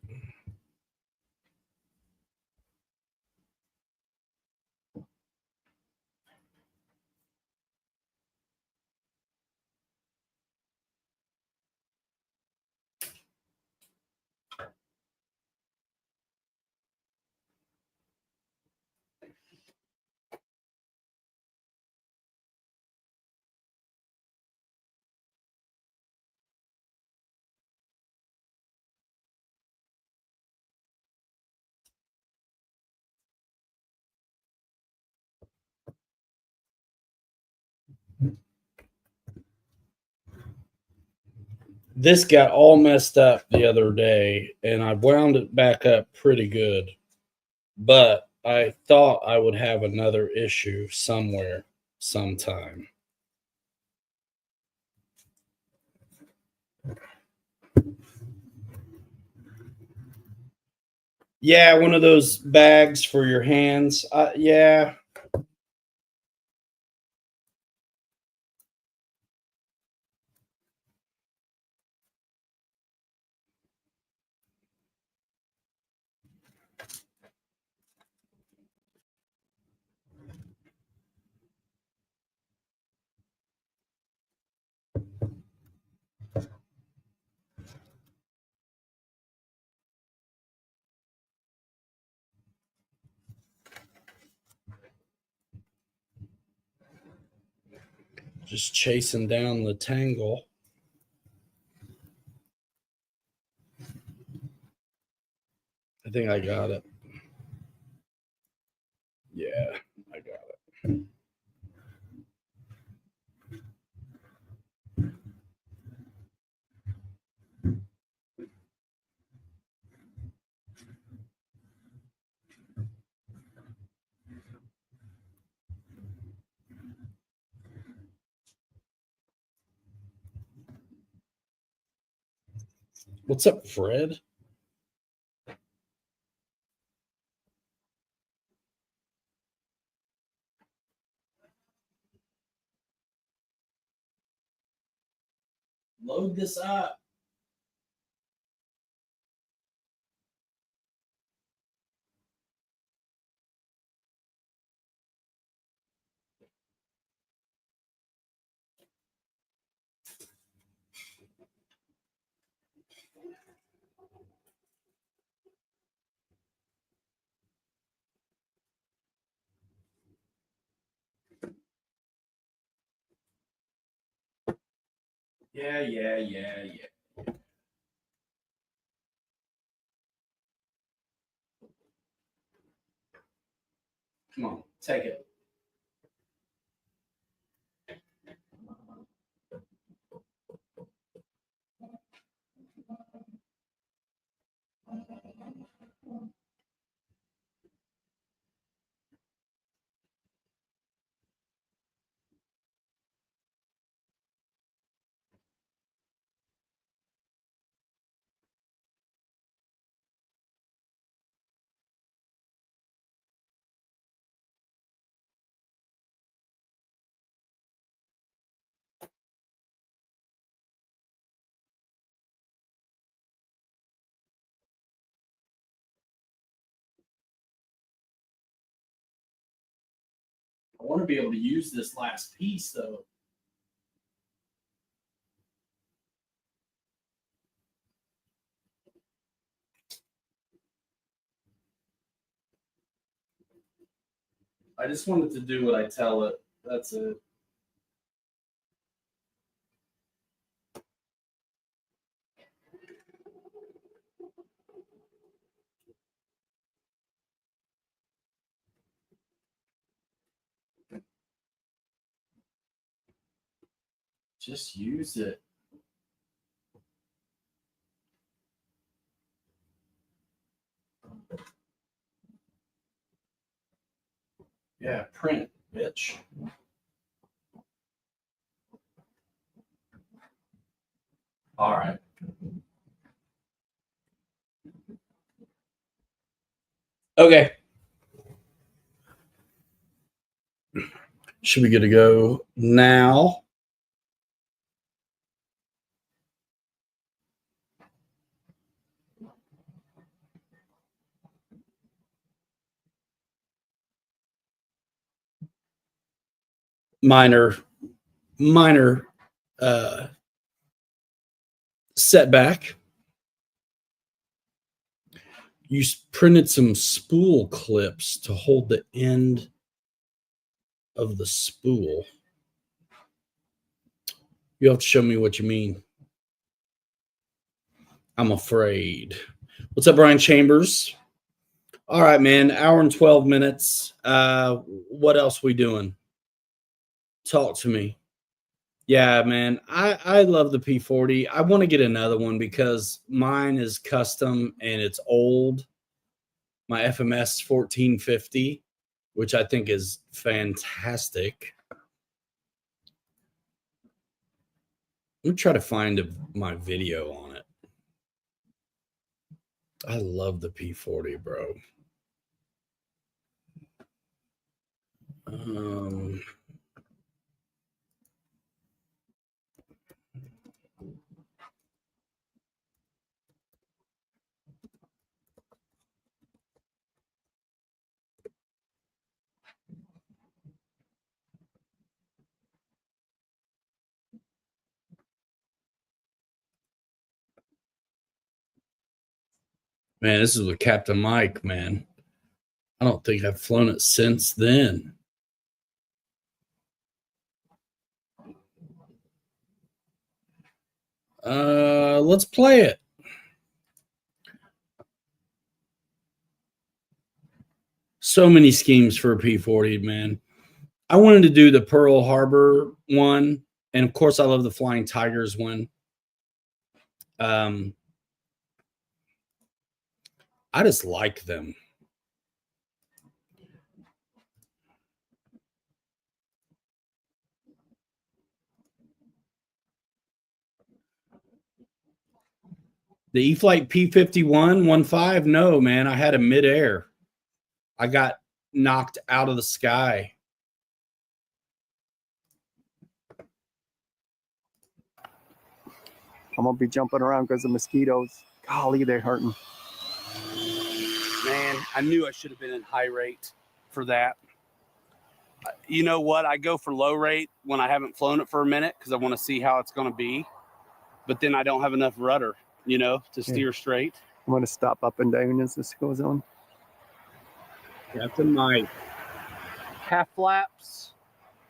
This got all messed up the other day, and I wound it back up pretty good. But I thought I would have another issue somewhere, sometime. Yeah, one of those bags for your hands. Yeah. Just chasing down the tangle. I think I got it. Yeah, I got it. What's up, Fred? Load this up. Yeah. Come on, take it. I want to be able to use this last piece, though. I just wanted to do what I tell it. That's it. Just use it. Yeah, print, bitch. All right. Okay. Should we get to go now? Minor setback. You printed some spool clips to hold the end of the spool. You have to show me what you mean. I'm afraid. What's up, Brian Chambers? All right, man. Hour and 12 minutes. What else we doing? Talk to me. Yeah, man. I love the P40. I want to get another one because mine is custom and it's old. My FMS 1450, which I think is fantastic. Let me try to find my video on it. I love the P40, bro. Man, this is with Captain Mike, man. I don't think I've flown it since then. Let's play it. So many schemes for a P40, man. I wanted to do the Pearl Harbor one, and of course, I love the Flying Tigers one. I just like them. The E-Flight P51 15, no, man. I had a midair. I got knocked out of the sky. I'm going to be jumping around because of mosquitoes. Golly, they're hurting. Man, I knew I should have been in high rate for that. You know what? I go for low rate when I haven't flown it for a minute because I want to see how it's going to be. But then I don't have enough rudder, you know, to steer straight. I'm going to stop up and down as this goes on. Captain Mike. Half flaps,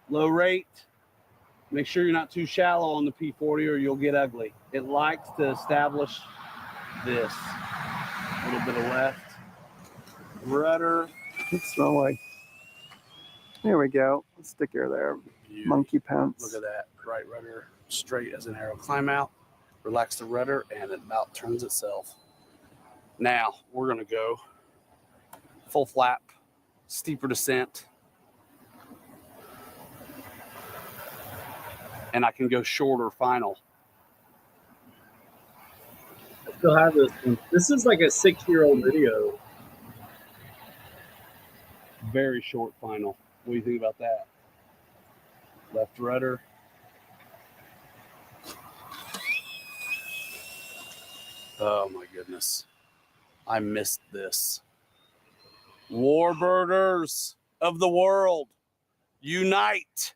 low rate. Make sure you're not too shallow on the P40 or you'll get ugly. It likes to establish this. A little bit of left. Rudder. It's my way. There we go. Stick her there. Beauty. Monkey pants. Look at that. Right rudder straight as an arrow. Climb out. Relax the rudder and it about turns itself. Now we're going to go full flap, steeper descent. And I can go shorter final. I still have this one. This is like a 6-year-old video. Very short final. What do you think about that? Left rudder. Oh my goodness. I missed this. Warbirders of the world, unite.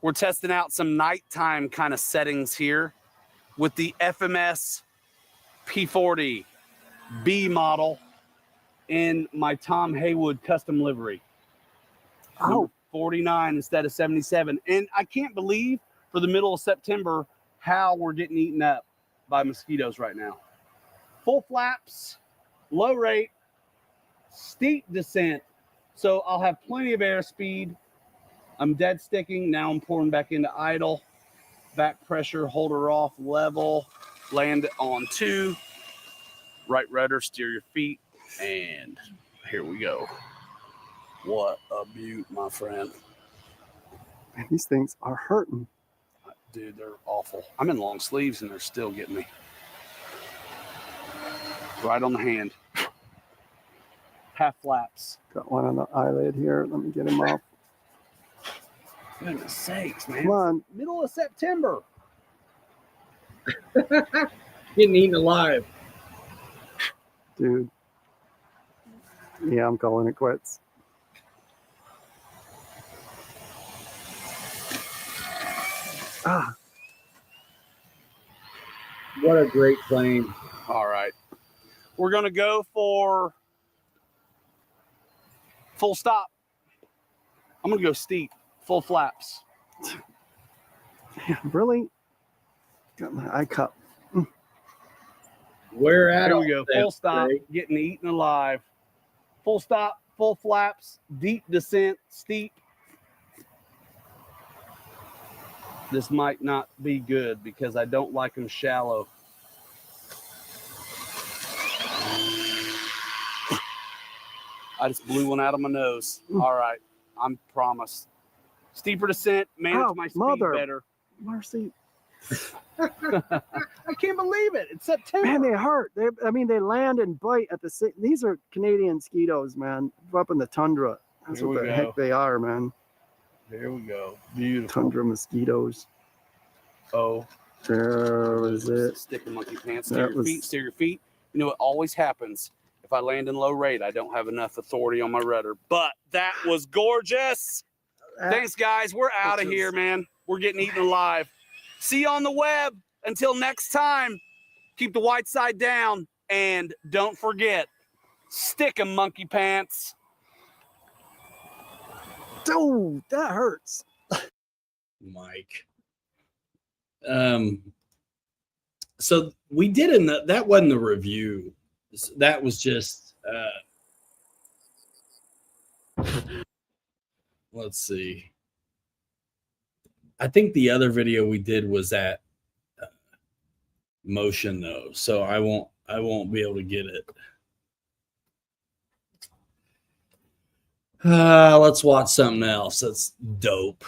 We're testing out some nighttime kind of settings here with the FMS P40 B model in my Tom Haywood custom livery. Oh, 49 instead of 77. And I can't believe for the middle of September how we're getting eaten up by mosquitoes right now. Full flaps, low rate, steep descent. So I'll have plenty of airspeed. I'm dead sticking. Now I'm pouring back into idle. Back pressure, hold her off, level, land on 2. Right rudder, steer your feet, and here we go. What a beaut, my friend. man, these things are hurting. Dude, they're awful. I'm in long sleeves and they're still getting me. Right on the hand. Half flaps. Got one on the eyelid here. Let me get him off. Goodness sakes, man. Come on. Middle of September. Getting eaten alive. Dude. Yeah, I'm calling it quits. Ah, What a great plane. All right. We're going to go for full stop. I'm going to go steep. Full flaps. yeah, really? Got my eye cup. Where at? Here we go. Full stop. Getting eaten alive. Full stop. Full flaps. Deep descent. Steep. This might not be good because I don't like them shallow. I just blew one out of my nose. All right. I'm promised. Steeper descent. Manage my speed better. Mercy. I can't believe it. It's September. Man, they hurt. They land and bite at the same. These are Canadian mosquitoes, man. Up in the tundra. That's Here what we the go. heck they are, man. There we go. Beautiful. Tundra mosquitoes. Oh. There was it. Stick the monkey pants. Steer your feet. Steer your feet. You know what always happens? If I land in low rate, I don't have enough authority on my rudder. But that was gorgeous. Thanks, guys. We're out of here, man. We're getting eaten alive. See you on the web. Until next time, keep the white side down. And don't forget, stick 'em, monkey pants. Dude, that hurts. Mike. So we did that wasn't the review. That was just let's see. I think the other video we did was at motion though, so I won't be able to get it. Let's watch something else that's dope.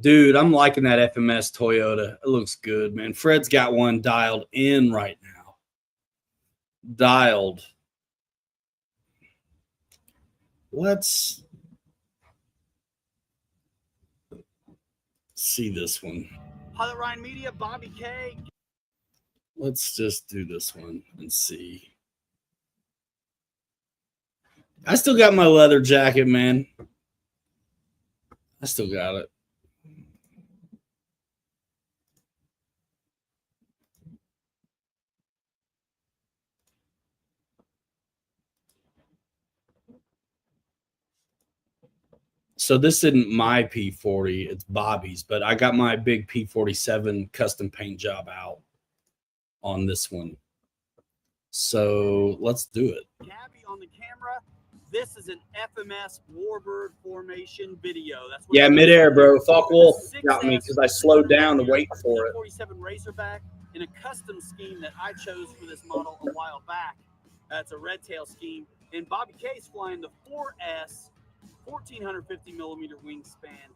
Dude, I'm liking that FMS Toyota. It looks good, man. Fred's got one dialed in right now. Dialed. Let's see this one. Pilot Ryan Media, Bobby K. Let's just do this one and see. I still got my leather jacket, man. I still got it. So this isn't my P40, it's Bobby's, but I got my big P47 custom paint job out on this one. So let's do it. Gabby on the camera. This is an FMS Warbird formation video. That's what Yeah, midair, bro. Falk Wolf got me because I slowed down to wait for it. 47 Razorback in a custom scheme that I chose for this model a while back. It's a red tail scheme. And Bobby K's flying the 4S 1450 millimeter wingspan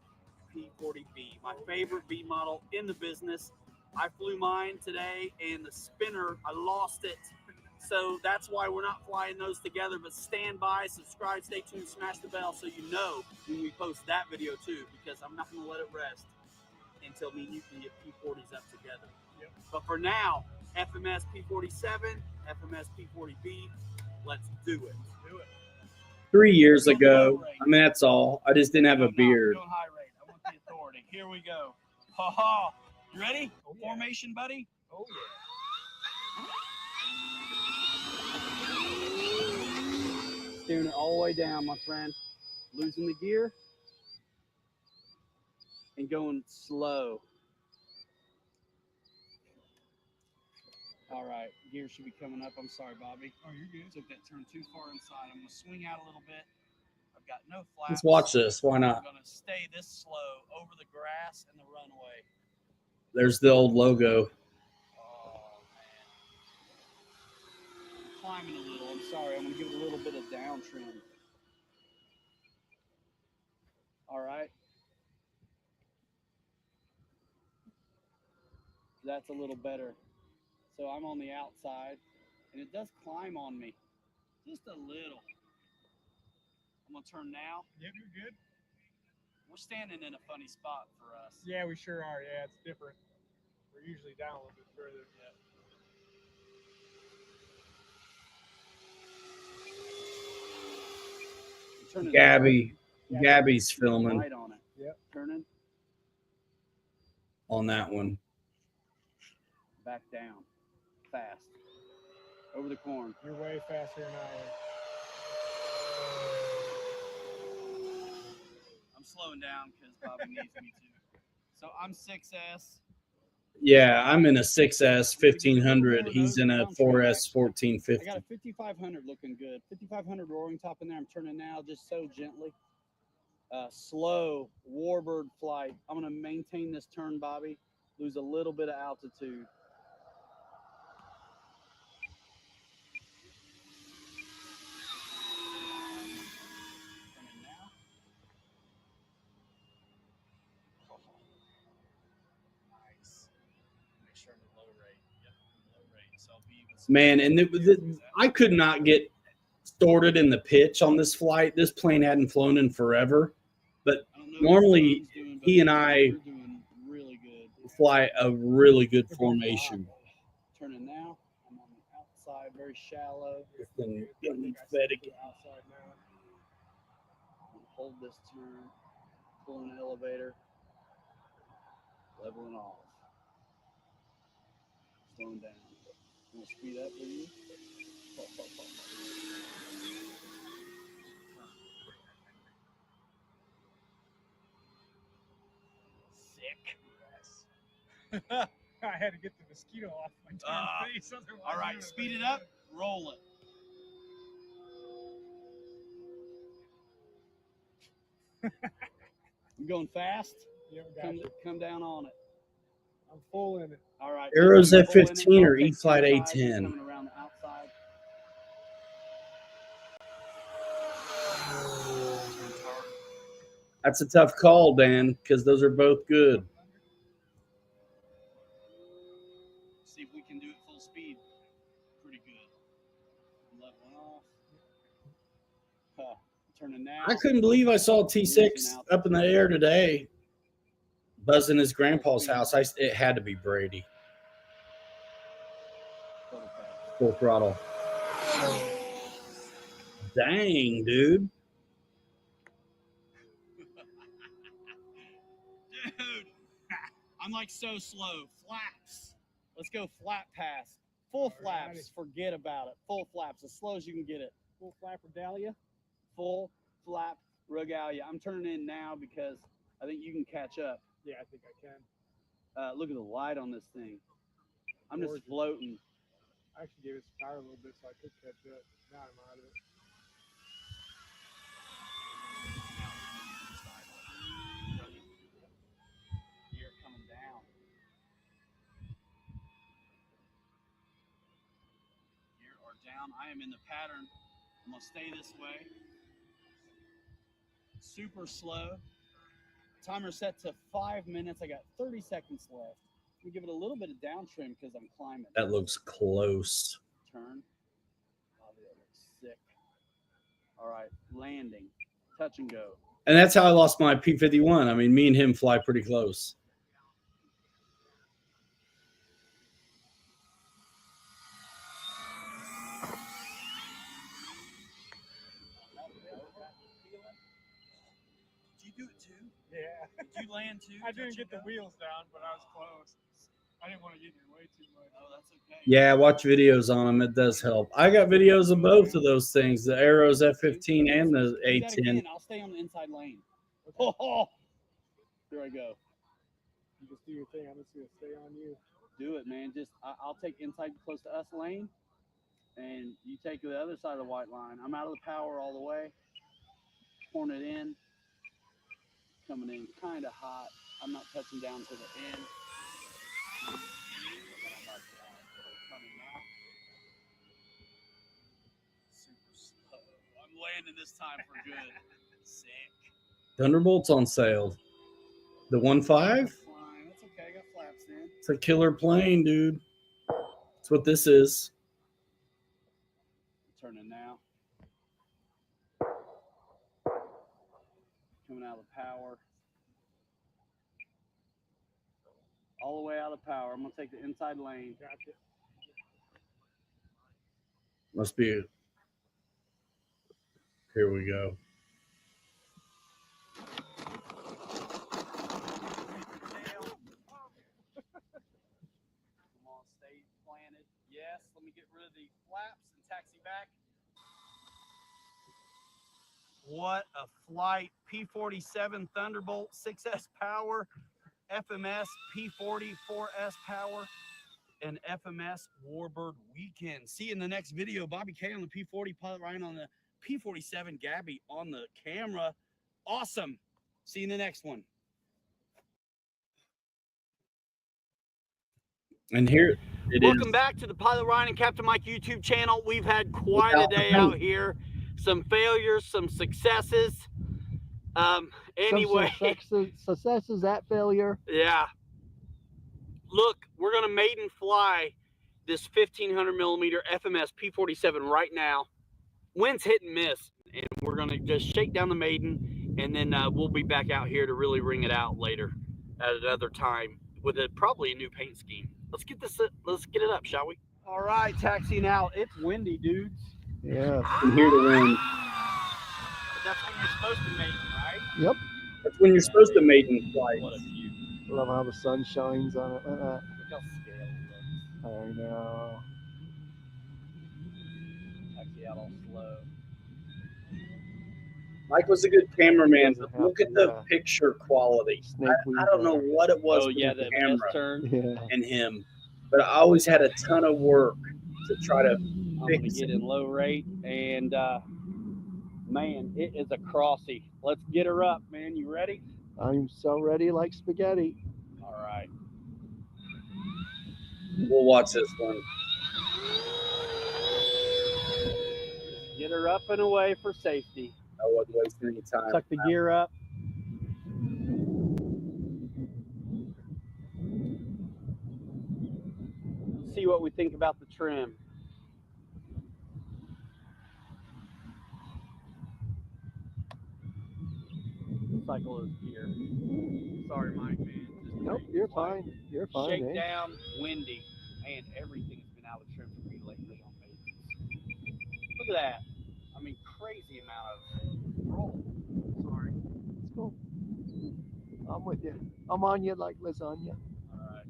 P40B, my favorite B model in the business. I flew mine today, and the spinner, I lost it. So that's why we're not flying those together, but stand by, subscribe, stay tuned, smash the bell so you know when we post that video too, because I'm not going to let it rest until me and you can get P40s up together. Yep. But for now, FMS P47, FMS P40B, let's do it. 3 years ago. I mean, that's all. I just didn't have a beard. Going high rate. I want the authority. Here we go. Ha ha. You ready? Oh, yeah. Formation, buddy? Oh, yeah. Steering it all the way down, my friend. Losing the gear. And going slow. All right. Gear should be coming up. I'm sorry, Bobby. Oh, you're good. Took that turn too far inside. I'm going to swing out a little bit. I've got no flaps. Let's watch this. Why not? I'm going to stay this slow over the grass and the runway. There's the old logo. Oh, man. I'm climbing a little. I'm sorry. I'm going to give it a little bit of down trim. All right. That's a little better. So I'm on the outside, and it does climb on me. Just a little. I'm going to turn now. Yep, you're good. We're standing in a funny spot for us. Yeah, we sure are. Yeah, it's different. We're usually down a little bit further. Yeah. Gabby's filming Right on it. Yep. Turning on that one. back down. Fast. Over the corn. You're way faster than I am. I'm slowing down because Bobby needs me to. So I'm 6S. Yeah, I'm in a 6S 1500. He's in a 4S 1450. I got a 5500 looking good. 5500 roaring top in there. I'm turning now just so gently. Slow Warbird flight. I'm going to maintain this turn, Bobby. Lose a little bit of altitude. Turning now. Oh, nice. Make sure I'm at low rate. Yep, low rate. So I'll be even. Man, and I could not get sorted in the pitch on this flight. This plane hadn't flown in forever. But normally, he and I really good. fly a really good formation. Turning now. I'm on the outside, very shallow. Getting fed again. Outside now. I'm gonna hold this turn. Pulling an elevator. Leveling off. Slowing down. I'm gonna speed up with you. Sick. Yes. I had to get the mosquito off my darn face. Otherwise All right, speed it up. Roll it. You going fast? Yeah, we got you. Come down on it. I'm full in it. All right. Arrows Full in it. F15 I'll or take E-Flight the inside, A10? coming around the outside. That's a tough call, Dan, because those are both good. See if we can do it full speed. Pretty good. Leveling off. Turning now. I couldn't believe I saw T6 up in the air today, buzzing his grandpa's house. It had to be Brady. Full throttle. Dang, dude. Dude, I'm like so slow. Flaps. Let's go flat pass. Full flaps. Forget about it. Full flaps. As slow as you can get it. Full flap regalia. Full flap regalia. I'm turning in now because I think you can catch up. Yeah, I think I can. Look at the light on this thing. I'm just Gorgeous. floating. I actually gave it some power a little bit so I could catch up. Now I'm out of it. Gear coming down. Gear are down. I am in the pattern. I'm gonna stay this way. Super slow. Timer set to 5 minutes. I got 30 seconds left. We give it a little bit of down trim because I'm climbing. That looks close. Turn. Oh, that looks sick. All right, landing. Touch and go. And that's how I lost my P51. I mean, me and him fly pretty close. Did you do it too? Yeah. Did you land too? I didn't Touch get the and go? wheels down, but I was close. I didn't want to get in your way too much. Oh, that's okay. Yeah, watch videos on them. It does help. I got videos of both of those things, the Arrows F15 and the Do that A10. again. I'll stay on the inside lane. Oh, here I go. You just do your thing. I'm just going to stay on you. Do it, man. Just I'll take inside close to us lane, and you take the other side of the white line. I'm out of the power all the way. Pouring it in. Coming in kind of hot. I'm not touching down to the end. Coming out. Super slow. I'm landing this time for good. Sick. Thunderbolt's on sale. The 1.5? Flying. That's okay. I got flaps in. It's a killer plane, dude. That's what this is. Turning now. Coming out of the power. All the way out of power. I'm going to take the inside lane. Gotcha. Must be. Here we go. Come on, stay planted. Yes, let me get rid of the flaps and taxi back. What a flight. P47 Thunderbolt 6S power, FMS P40 4S power, and FMS Warbird weekend. See you in the next video. Bobby K on the P40, Pilot Ryan on the P47, Gabby on the camera. Awesome. See you in the next one. And here it Welcome is. back to the Pilot Ryan and Captain Mike YouTube channel. We've had quite a day out here. Some failures, some successes. Anyway, Some successes at failure. yeah. Look, we're gonna maiden fly this 1500 millimeter FMS P47 right now. Wind's hit and miss, and we're gonna just shake down the maiden, and then we'll be back out here to really ring it out later at another time with probably a new paint scheme. Let's get this. Let's get it up, shall we? All right, taxiing out. It's windy, dudes. Yeah. And here to win. That's when you're supposed to make, right? Yep. That's when you're supposed to maiden flight. What a view. Love how the sun shines on it like that. Look how scale it looks. I know. Actually out all slow. Mike was a good cameraman, Doesn't but look have at to, the picture quality. Snake I don't know what it was Oh with yeah, the the camera S-turn. Yeah. and him, but I always had a ton of work to try to I'm gonna fix get it. in low rate, and man, it is a crossy. Let's get her up, man. You ready? I'm so ready like spaghetti. All right. We'll watch this one. Get her up and away for safety. I wasn't wasting any time. Tuck the gear up. See what we think about the trim. Cycle those gear. Sorry, Mike, man. Just Nope, crazy you're flight. fine. You're fine. Eh? Shakedown, windy, and everything's been out of trim for me lately on Maidens. Look at that. I mean, crazy amount of roll. Sorry. It's cool. I'm with you. I'm on you like lasagna. All right.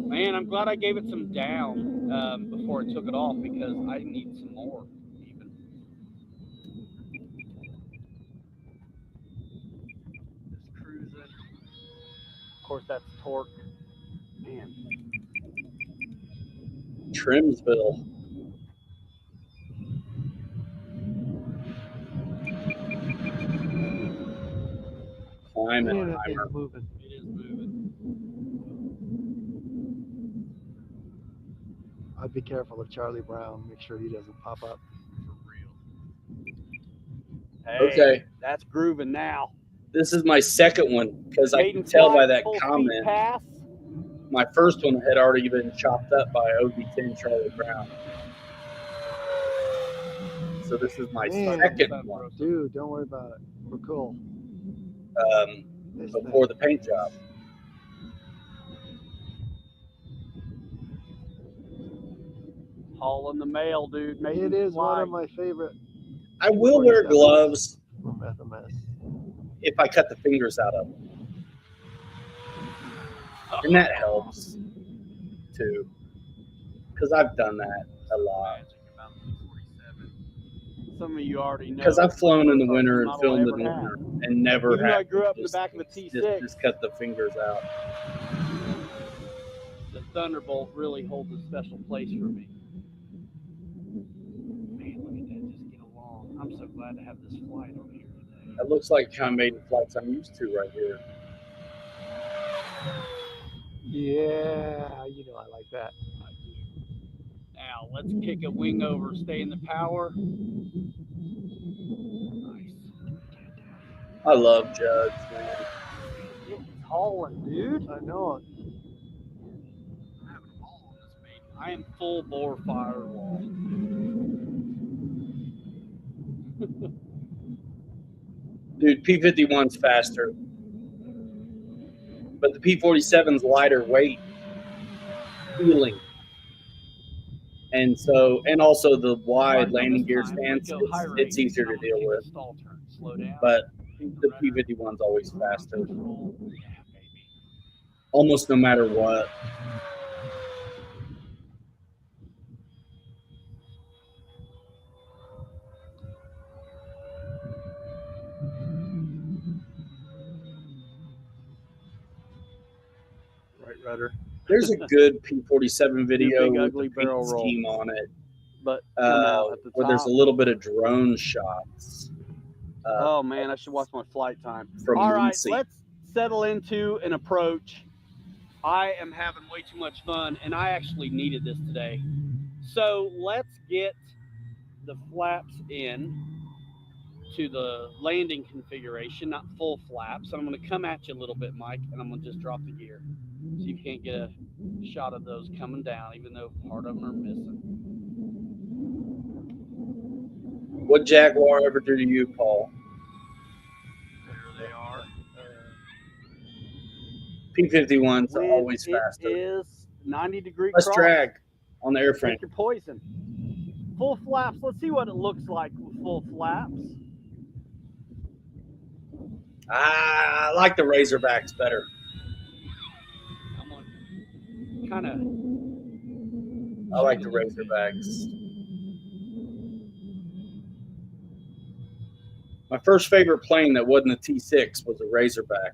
Man, I'm glad I gave it some down before I took it off because I need some more even. Just cruising. Of course, that's torque. Man. Trimsville. Climbing Man, that thing's timer. moving. It is moving. I'd be careful of Charlie Brown. Make sure he doesn't pop up. For real. Hey, Okay, that's grooving now. this is my second one because I Maiden can tell by flight, that full speed comment. pass. My first one had already been chopped up by OB10 Charlie Brown. So this is my Man. second one Dude, don't worry about it. We're cool. This before thing. the paint job. Hauling the mail, dude. Maiden It is one flight. of my favorite I will wear 47s. gloves from FMS. if I cut the fingers out of them. And that helps too, because I've done that a lot. Magic about P47. Some of you already know. Because I've flown in the First winter and model I filmed in ever the had. winter and never Even though had I grew to up in the back of a T6. just cut the fingers out. The Thunderbolt really holds a special place for me. Man, look at that. Just get along. I'm so glad to have this flight on here today. That looks like kind of maiden flights I'm used to right here. Yeah, you know I like that. I do. Now, let's kick a wing over, stay in the power. Nice. I love Jugs, man. It is hauling, dude. I know it. I'm having a ball on this Maiden. I am full bore firewall. Dude, P51's faster. But the P47's lighter weight. Feeling. And so, and also the wide landing gear stance, it's easier to deal with. Slow down. But the P51's always faster. Yeah, baby. Almost no matter what. Right rudder. There's a good P47 video big, with ugly the barrel paint roll. scheme on it, But now at the where there's top. a little bit of drone shots. Oh man, I should watch my flight time. From All right, Muncie. let's settle into an approach. I am having way too much fun, and I actually needed this today. So let's get the flaps in to the landing configuration, not full flaps. So I'm going to come at you a little bit, Mike, and I'm going to just drop the gear. So you can't get a shot of those coming down, even though part of them are missing. What Jaguar ever do to you, Paul? There they are. P51's When always it faster. is 90-degree Less cross. drag on the airframe. Take your poison. Full flaps. Let's see what it looks like with full flaps. I like the Razorbacks better. I'm on kind of. I like the Razorbacks. My first favorite plane that wasn't a T6 was a Razorback.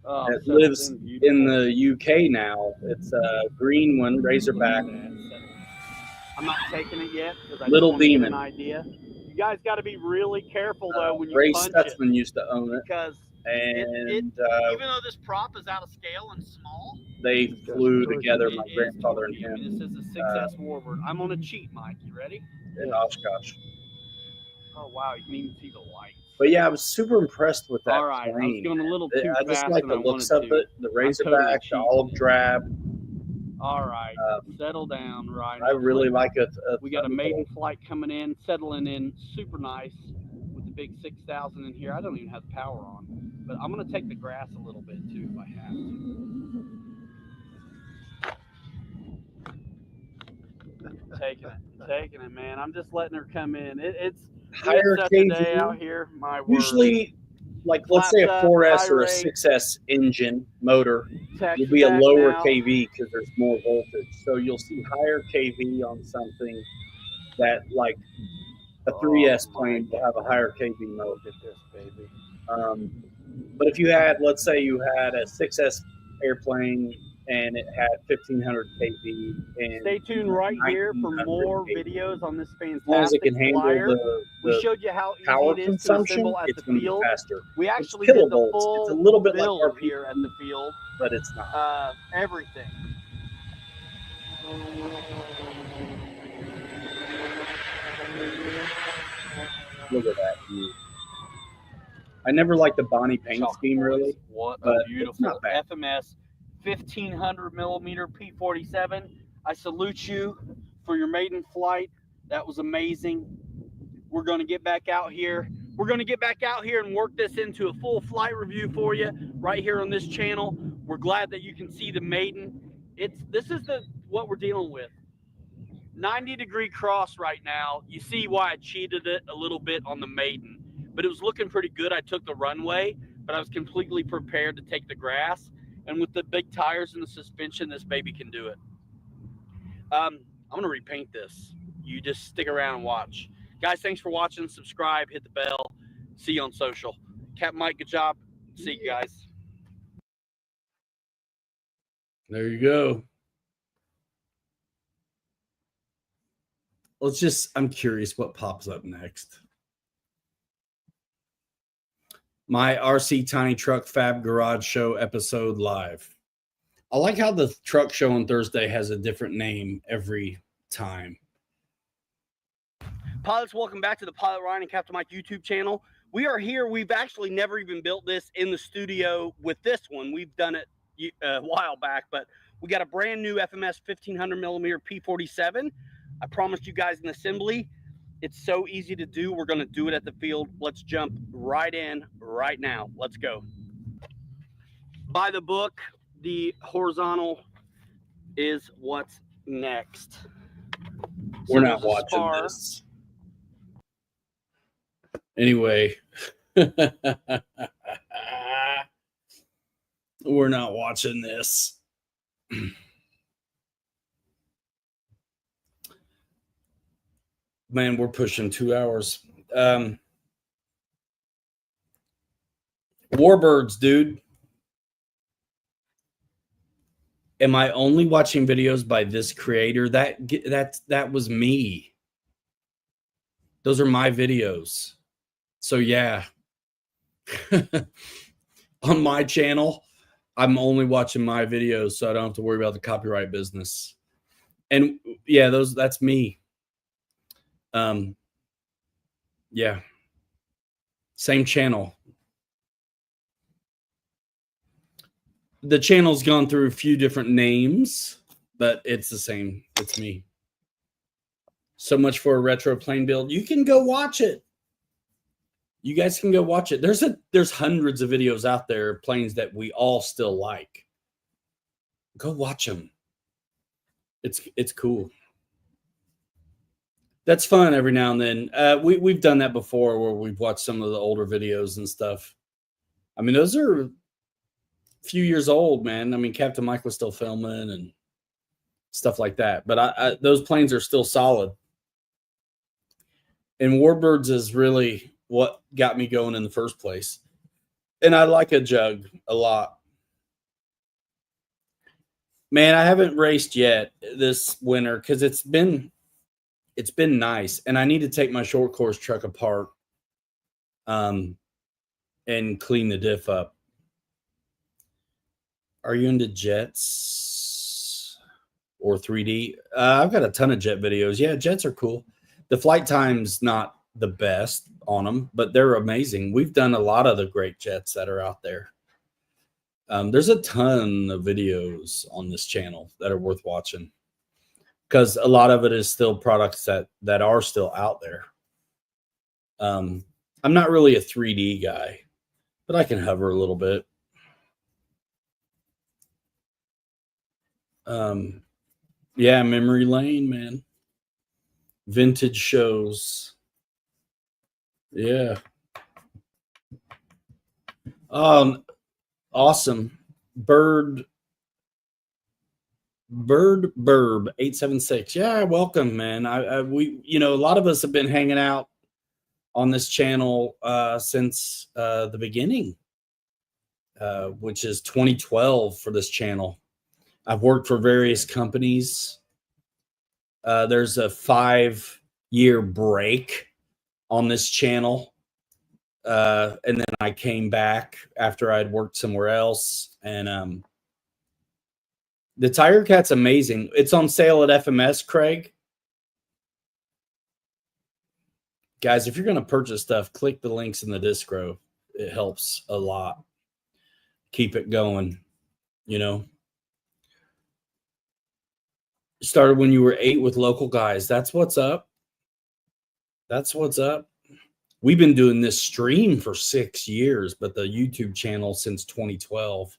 Oh, It settled lives in beautiful. in the UK now. It's a green one, Razorback. I'm not taking it yet because I Little just want to get Demon. an idea. You guys got to be really careful though when you Ray punch it, Stutzman used to own it, because and even though this prop is out of scale and small, they flew together, my it grandfather is and torquey. him, This is a 6S Warbird. I'm on a cheat, Mike. You ready? in Oshkosh. Oh wow, you can even see the lights. But yeah, I was super impressed with that All right, I was plane. going a little too I just fast like than the I looks wanted of to. it, the Razorback, the cheating. olive drab. All right, settle down, Ryan. I really like it. We got a maiden flight coming in, settling in super nice with the big 6,000 in here. I don't even have the power on, but I'm going to take the grass a little bit too if I have to. Taking it, man. I'm just letting her come in. It's higher such KV. a day out here. My word. Usually, like let's say a Flaps up, 4S high or a rate. 6S engine motor Text will be a back lower now. KV because there's more voltage. So you'll see higher KV on something that, like a 3S plane, will have a higher KV motor. Look at this, baby. But if you had, let's say you had a 6S airplane and it had 1500 kV and Stay tuned right here for 1900 more kV. videos on this As long as it fantastic can handle flyer. We the showed you how power easy it is to consumption, assemble at it's the going to be field. faster. We actually It's did the kilovolts. full It's a little bit like build RPM, here at the field. but it's not. Everything. Look at that view. I never liked the Bonnie paint scheme really. What but a it's beautiful not bad. FMS 1500 millimeter P47. I salute you for your maiden flight. That was amazing. We're going to get back out here. We're going to get back out here and work this into a full flight review for you right here on this channel. We're glad that you can see the Maiden. This is what we're dealing with. 90-degree cross right now. You see why I cheated it a little bit on the Maiden, but it was looking pretty good. I took the runway, but I was completely prepared to take the grass. And with the big tires and the suspension, this baby can do it. I'm going to repaint this. You just stick around and watch. Guys, thanks for watching. Subscribe, hit the bell. See you on social. Captain Mike, good job. See you guys. There you go. I'm curious what pops up next. My RC Tiny Truck Fab Garage Show episode live. I like how the truck show on Thursday has a different name every time. Pilots, welcome back to the Pilot Ryan and Captain Mike YouTube channel. We are here. We've actually never even built this in the studio with this one. We've done it a while back, but we got a brand new FMS 1500 millimeter P47. I promised you guys an assembly. It's so easy to do. We're going to do it at the field. Let's jump right in right now. Let's go. By the book, the horizontal is what's next. We're not watching this. Anyway, we're not watching this. Man, we're pushing 2 hours. Warbirds, dude. Am I only watching videos by this creator? That was me. Those are my videos. So yeah. On my channel, I'm only watching my videos, so I don't have to worry about the copyright business. And yeah, that's me. Yeah. Same channel. The channel's gone through a few different names, but it's the same. It's me. So much for a retro plane build. You can go watch it. You guys can go watch it. There's hundreds of videos out there of planes that we all still like. Go watch them. It's cool. That's fun every now and then. We've done that before where we've watched some of the older videos and stuff. I mean, those are a few years old, man. I mean, Captain Mike was still filming and stuff like that. But those planes are still solid. And Warbirds is really what got me going in the first place. And I like a jug a lot. Man, I haven't raced yet this winter because it's been nice. And I need to take my short course truck apart and clean the diff up. Are you into jets or 3D? I've got a ton of jet videos. Yeah, jets are cool. The flight time's not the best on them, but they're amazing. We've done a lot of the great jets that are out there. There's a ton of videos on this channel that are worth watching because a lot of it is still products that are still out there. I'm not really a 3D guy, but I can hover a little bit. Yeah, memory lane, man. Vintage shows. Yeah. Awesome. Burb 876. Yeah, welcome, man. We a lot of us have been hanging out on this channel since the beginning, which is 2012 for this channel. I've worked for various companies. There's a 5-year break on this channel. And then I came back after I'd worked somewhere else. And the Tiger Cat's amazing. It's on sale at FMS, Craig. Guys, if you're going to purchase stuff, click the links in the Discro. It helps a lot. Keep it going, Started when you were 8 with local guys. That's what's up. That's what's up. We've been doing this stream for 6 years, but the YouTube channel since 2012.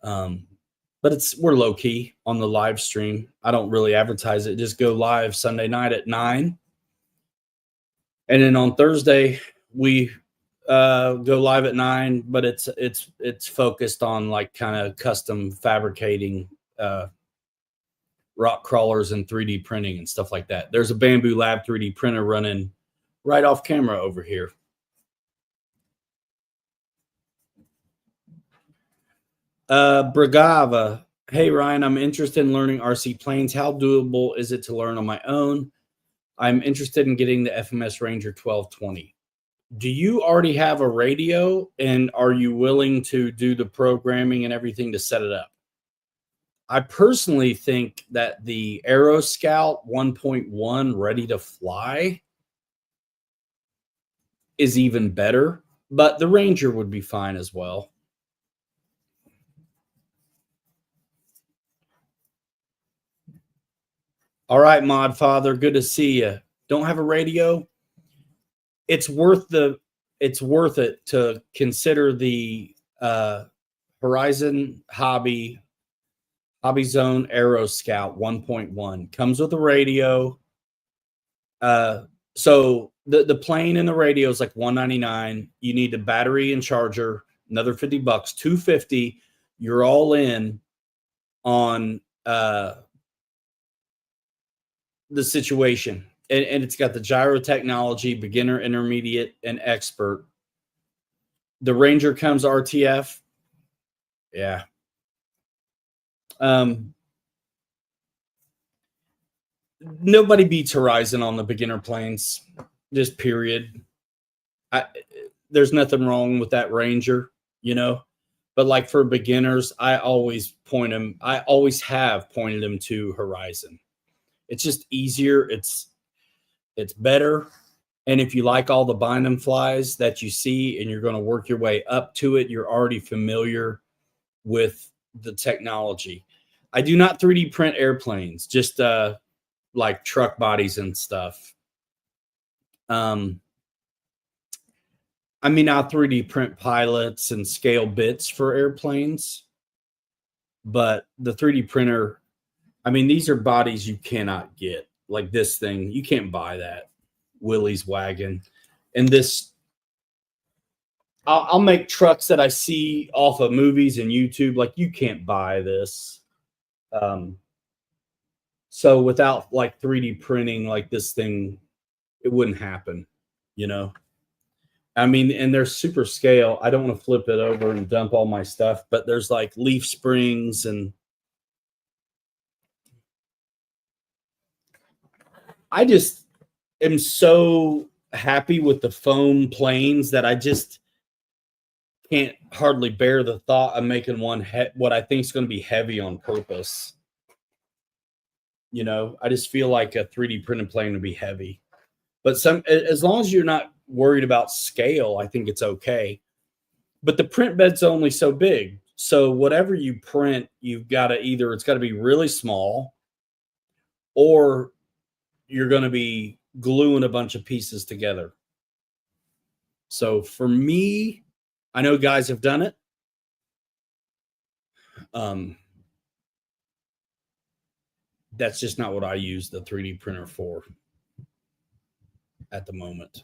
But we're low key on the live stream. I don't really advertise it. Just go live Sunday night at 9. And then on Thursday, we go live at 9, but it's focused on like kind of custom fabricating rock crawlers and 3D printing and stuff like that. There's a Bamboo Lab 3D printer running right off camera over here. Bragava. Hey, Ryan, I'm interested in learning RC planes. How doable is it to learn on my own? I'm interested in getting the FMS Ranger 1220. Do you already have a radio, and are you willing to do the programming and everything to set it up? I personally think that the Aero Scout 1.1 ready to fly is even better, but the Ranger would be fine as well. All right, Mod Father, good to see you. Don't have a radio? It's worth it to consider the Horizon Hobby Zone Aero Scout 1.1. Comes with a radio. So the plane and the radio is like $199. You need a battery and charger, another $50, $250. You're all in on the situation. And it's got the gyro technology, beginner, intermediate, and expert. The Ranger comes RTF. Yeah. Nobody beats Horizon on the beginner planes, just period. There's nothing wrong with that Ranger, but like for beginners, I always have pointed them to Horizon. It's just easier. It's better. And if you like all the bind and flies that you see and you're going to work your way up to it, you're already familiar with the technology. I do not 3D print airplanes, just like truck bodies and stuff. I mean, I'll 3D print pilots and scale bits for airplanes, but the 3D printer, I mean, these are bodies you cannot get. Like this thing, you can't buy that. Willie's wagon. And this I'll make trucks that I see off of movies and YouTube. Like, you can't buy this. So without like 3D printing, like this thing, it wouldn't happen, you know? I mean, and they're super scale. I don't want to flip it over and dump all my stuff, but there's like leaf springs, and I just am so happy with the foam planes that I just can't hardly bear the thought of making one what I think is going to be heavy on purpose. You know, I just feel like a 3D printed plane would be heavy. But as long as you're not worried about scale, I think it's okay. But the print bed's only so big. So whatever you print, you've got to either, it's got to be really small, or you're going to be gluing a bunch of pieces together. So for me, I know guys have done it. That's just not what I use the 3D printer for at the moment.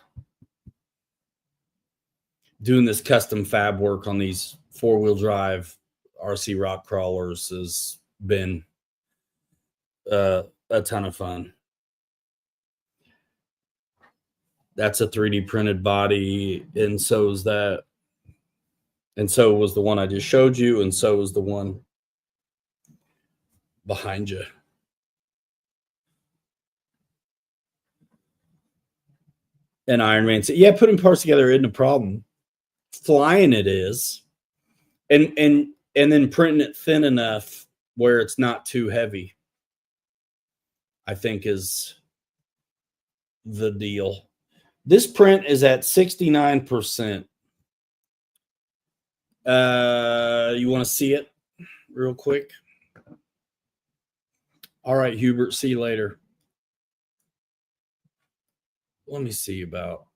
Doing this custom fab work on these 4-wheel drive RC rock crawlers has been a ton of fun. That's a 3D printed body, and so is that. And so was the one I just showed you, and so is the one behind you. And Iron Man said, yeah, putting parts together isn't a problem. Flying it is. And then printing it thin enough where it's not too heavy, I think, is the deal. This print is at 69%. You want to see it real quick? All right, Hubert, see you later. Let me see about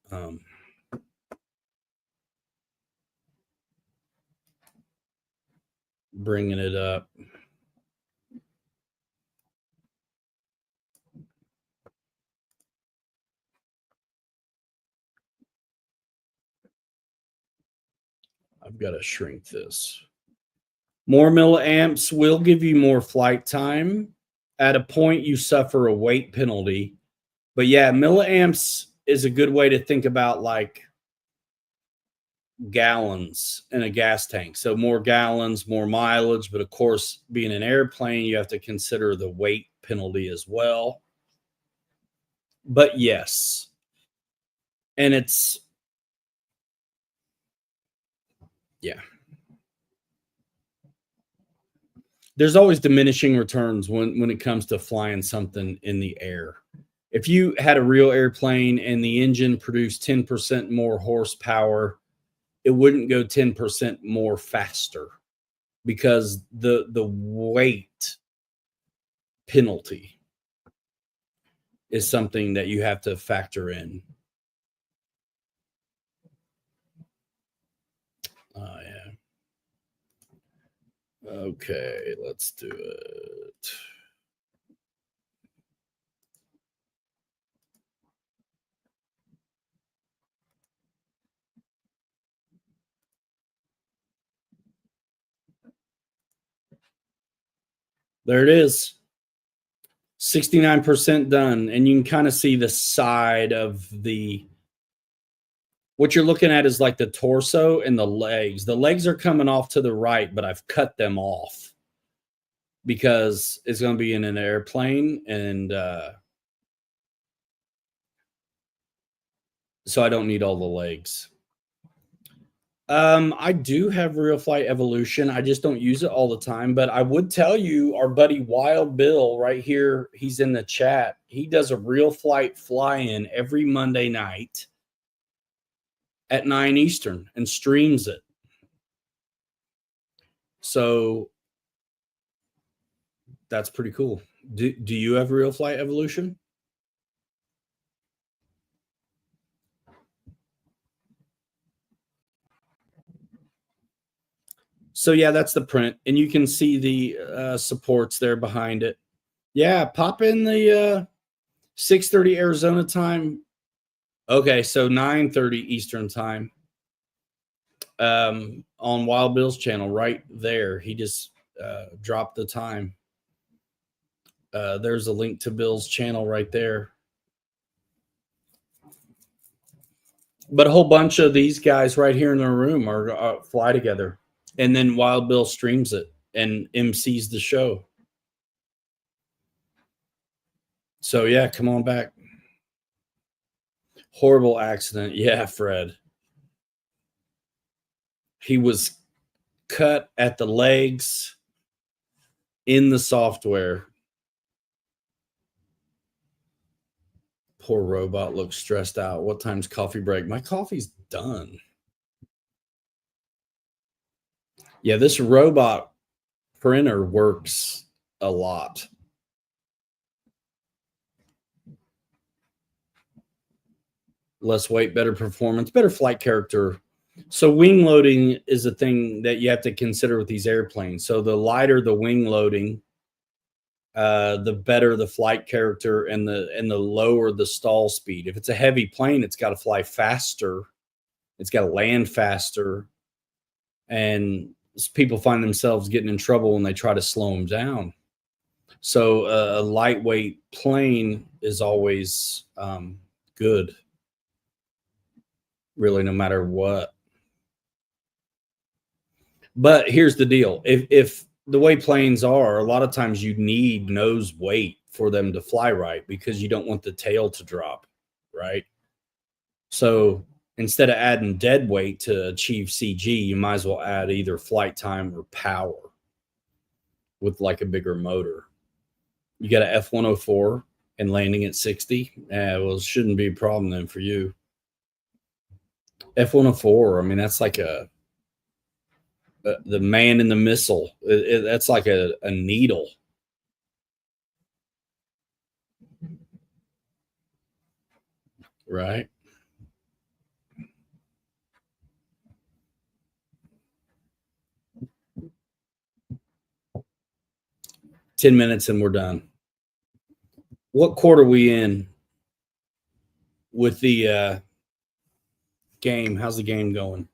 bringing it up. I've got to shrink this. More milliamps will give you more flight time. At a point, you suffer a weight penalty. But yeah, milliamps is a good way to think about like gallons in a gas tank. So more gallons, more mileage. But of course, being an airplane, you have to consider the weight penalty as well. But yes. And it's, yeah. There's always diminishing returns when it comes to flying something in the air. If you had a real airplane and the engine produced 10% more horsepower, it wouldn't go 10% more faster, because the weight penalty is something that you have to factor in. Oh, yeah. Okay, let's do it. There it is. 69% done. And you can kind of see the side of the, what you're looking at is like the torso and the legs. The legs are coming off to the right, but I've cut them off because it's going to be in an airplane. And so I don't need all the legs. I do have Real Flight Evolution. I just don't use it all the time. But I would tell you, our buddy Wild Bill right here, he's in the chat. He does a Real Flight fly-in every Monday night at 9 Eastern and streams it. So that's pretty cool. Do you have Real Flight Evolution? So yeah, that's the print, and you can see the supports there behind it. Yeah, pop in the 6:30 Arizona time. Okay, so 9:30 Eastern time. on Wild Bill's channel right there. He just dropped the time. There's a link to Bill's channel right there. But a whole bunch of these guys right here in the room are fly together. And then Wild Bill streams it and MCs the show. So, yeah, come on back. Horrible accident. Yeah, Fred. He was cut at the legs in the software. Poor robot looks stressed out. What time's coffee break? My coffee's done. Yeah, this robot printer works a lot. Less weight, better performance, better flight character. So wing loading is a thing that you have to consider with these airplanes. So the lighter the wing loading, the better the flight character, and the lower the stall speed. If it's a heavy plane, it's got to fly faster. It's got to land faster. And people find themselves getting in trouble when they try to slow them down. So a lightweight plane is always good, really, no matter what. But here's the deal. If the way planes are, a lot of times you need nose weight for them to fly right because you don't want the tail to drop, right? So instead of adding dead weight to achieve CG, you might as well add either flight time or power with like a bigger motor. You got an F104 and landing at 60. Well, it shouldn't be a problem then for you. F104, I mean, that's like the man in the missile. That's like a needle. Right? $10 minutes and we're done. What quarter are we in with the game? How's the game going?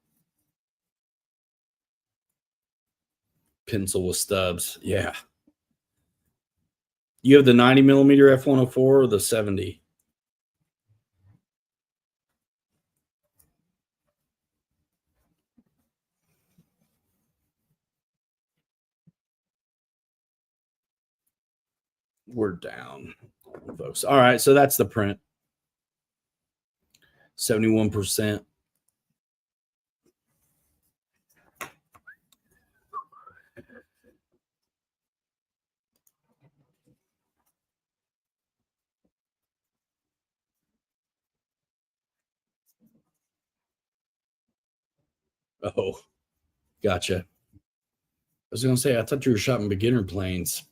Pencil with stubs. Yeah. You have the 90 millimeter F104 or the 70? We're down, folks. All right, so that's the print. 71%. Oh, gotcha. I was going to say, I thought you were shopping beginner planes.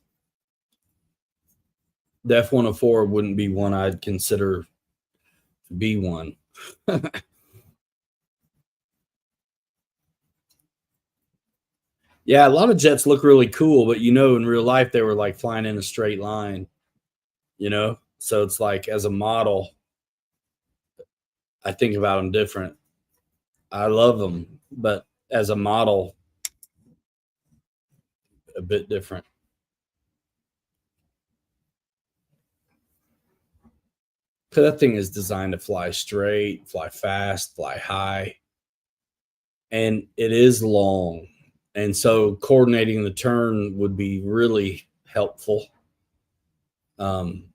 The F104 wouldn't be one I'd consider to be one. Yeah, a lot of jets look really cool, but in real life, they were like flying in a straight line, So it's like as a model, I think about them different. I love them, but as a model, a bit different. Because that thing is designed to fly straight, fly fast, fly high. And it is long. And so coordinating the turn would be really helpful. Because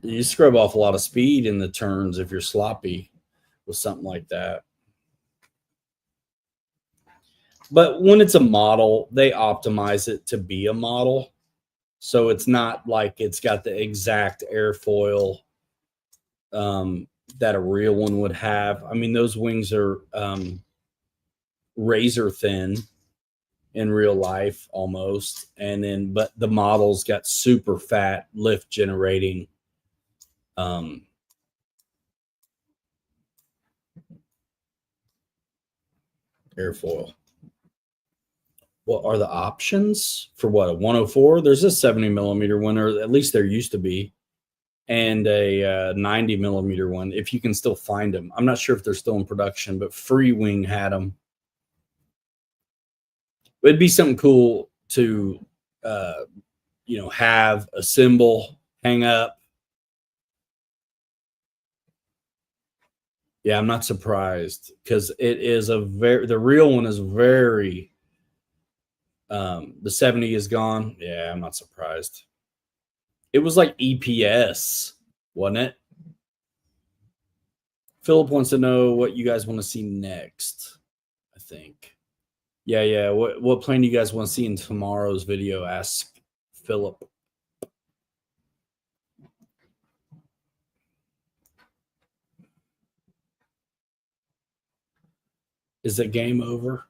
you scrub off a lot of speed in the turns if you're sloppy with something like that. But when it's a model, they optimize it to be a model. So it's not like it's got the exact airfoil that a real one would have. I mean, those wings are razor thin in real life almost. But the model's got super fat lift generating airfoil. What are the options for what, a 104? There's a 70 millimeter one, or at least there used to be. and a 90 millimeter one, if you can still find them. I'm not sure if they're still in production, but Free Wing had them. It'd be something cool to, have a symbol hang up. Yeah, I'm not surprised because it is the real one is very, the 70 is gone. Yeah, I'm not surprised. It was like EPS, wasn't it? Philip wants to know what you guys want to see next, I think. Yeah. What plane do you guys want to see in tomorrow's video? Ask Philip. Is it game over?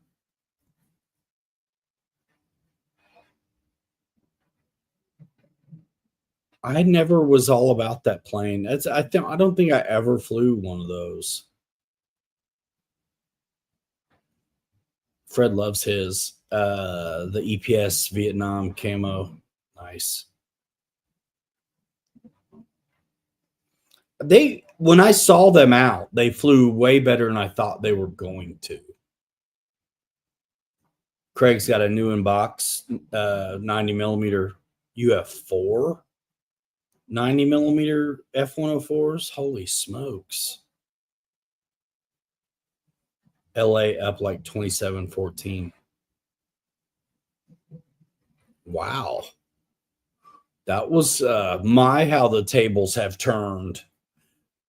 I never was all about that plane. I don't think I ever flew one of those. Fred loves his the EPS Vietnam camo. Nice. When I saw them out, they flew way better than I thought they were going to. Craig's got a new inbox 90 millimeter UF4. 90 millimeter F104s. Holy smokes. LA up like 27-14. Wow. That was how the tables have turned.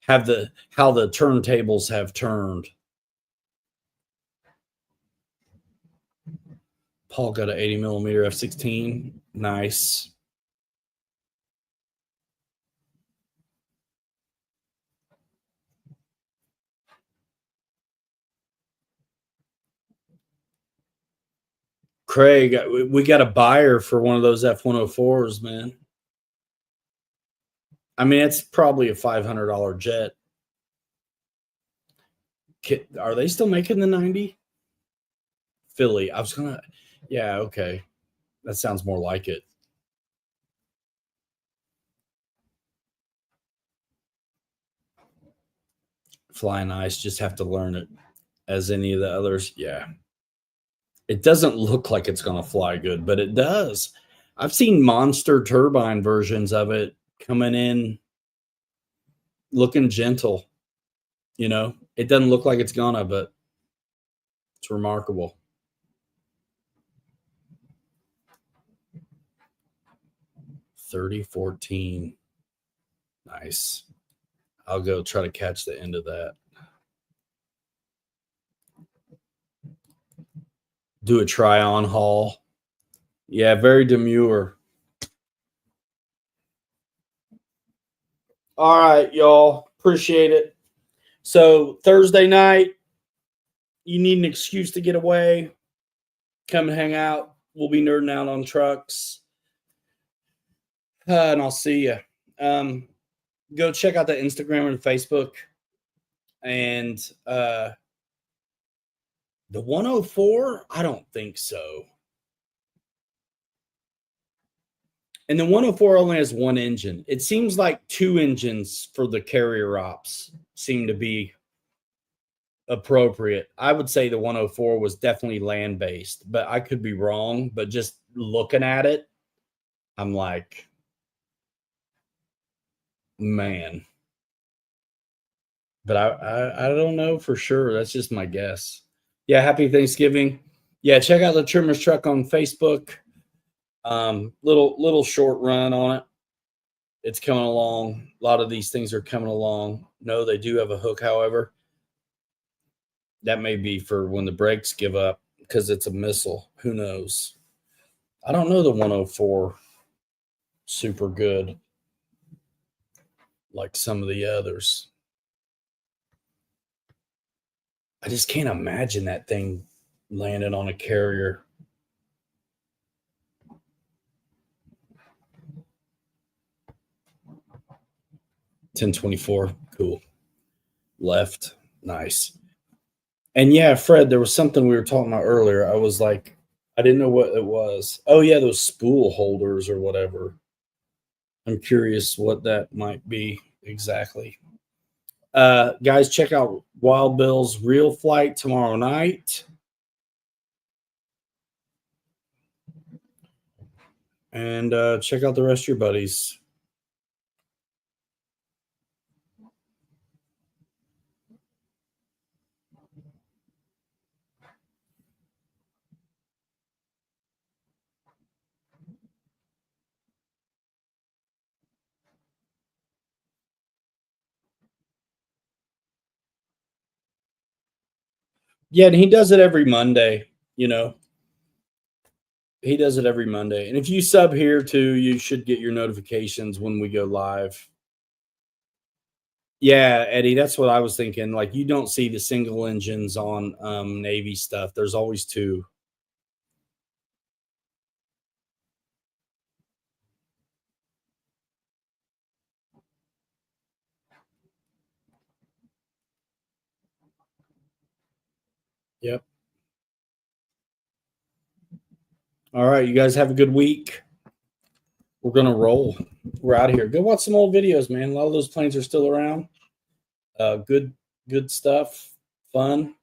How the turntables have turned. Paul got an 80 millimeter F16. Nice. Craig, we got a buyer for one of those F104s, man. I mean, it's probably a $500 jet. Are they still making the 90? Philly. Yeah, okay. That sounds more like it. Flying ice, just have to learn it as any of the others. Yeah. It doesn't look like it's going to fly good, but it does. I've seen monster turbine versions of it coming in looking gentle. It doesn't look like it's gonna, but it's remarkable. $30.14. Nice. I'll go try to catch the end of that. Do a try-on haul. Yeah, very demure. All right, y'all. Appreciate it. So Thursday night, you need an excuse to get away. Come and hang out. We'll be nerding out on trucks. And I'll see you. Go check out the Instagram and Facebook. And the 104, I don't think so. And the 104 only has one engine. It seems like two engines for the carrier ops seem to be appropriate. I would say the 104 was definitely land-based, but I could be wrong. But just looking at it, I'm like, man. But I don't know for sure. That's just my guess. Yeah, happy Thanksgiving. Yeah, check out the Trimmer's Truck on Facebook. Little short run on it. It's coming along. A lot of these things are coming along. No, they do have a hook, however. That may be for when the brakes give up because it's a missile. Who knows? I don't know the 104 super good like some of the others. I just can't imagine that thing landing on a carrier. $10.24. Cool. Left. Nice. And yeah, Fred, there was something we were talking about earlier. I was like, I didn't know what it was. Oh, yeah, those spool holders or whatever. I'm curious what that might be exactly. Guys, check out Wild Bill's Real Flight tomorrow night. And check out the rest of your buddies. Yeah, and he does it every Monday, you know. He does it every Monday. And if you sub here too, you should get your notifications when we go live. Yeah, Eddie, that's what I was thinking. Like, you don't see the single engines on Navy stuff. There's always two. Yep. All right, you guys have a good week. We're going to roll. We're out of here. Go watch some old videos, man. A lot of those planes are still around. Good stuff. Fun.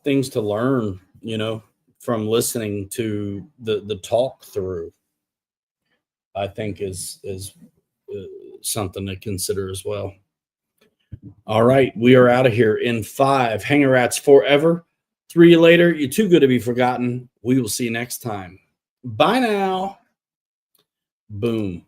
Things to learn, you know, from listening to the talk through, I think is something to consider as well. All right, we are out of here in 5. Hanger Rats forever. 3 later. You're too good to be forgotten. We will see you next time. Bye now. Boom.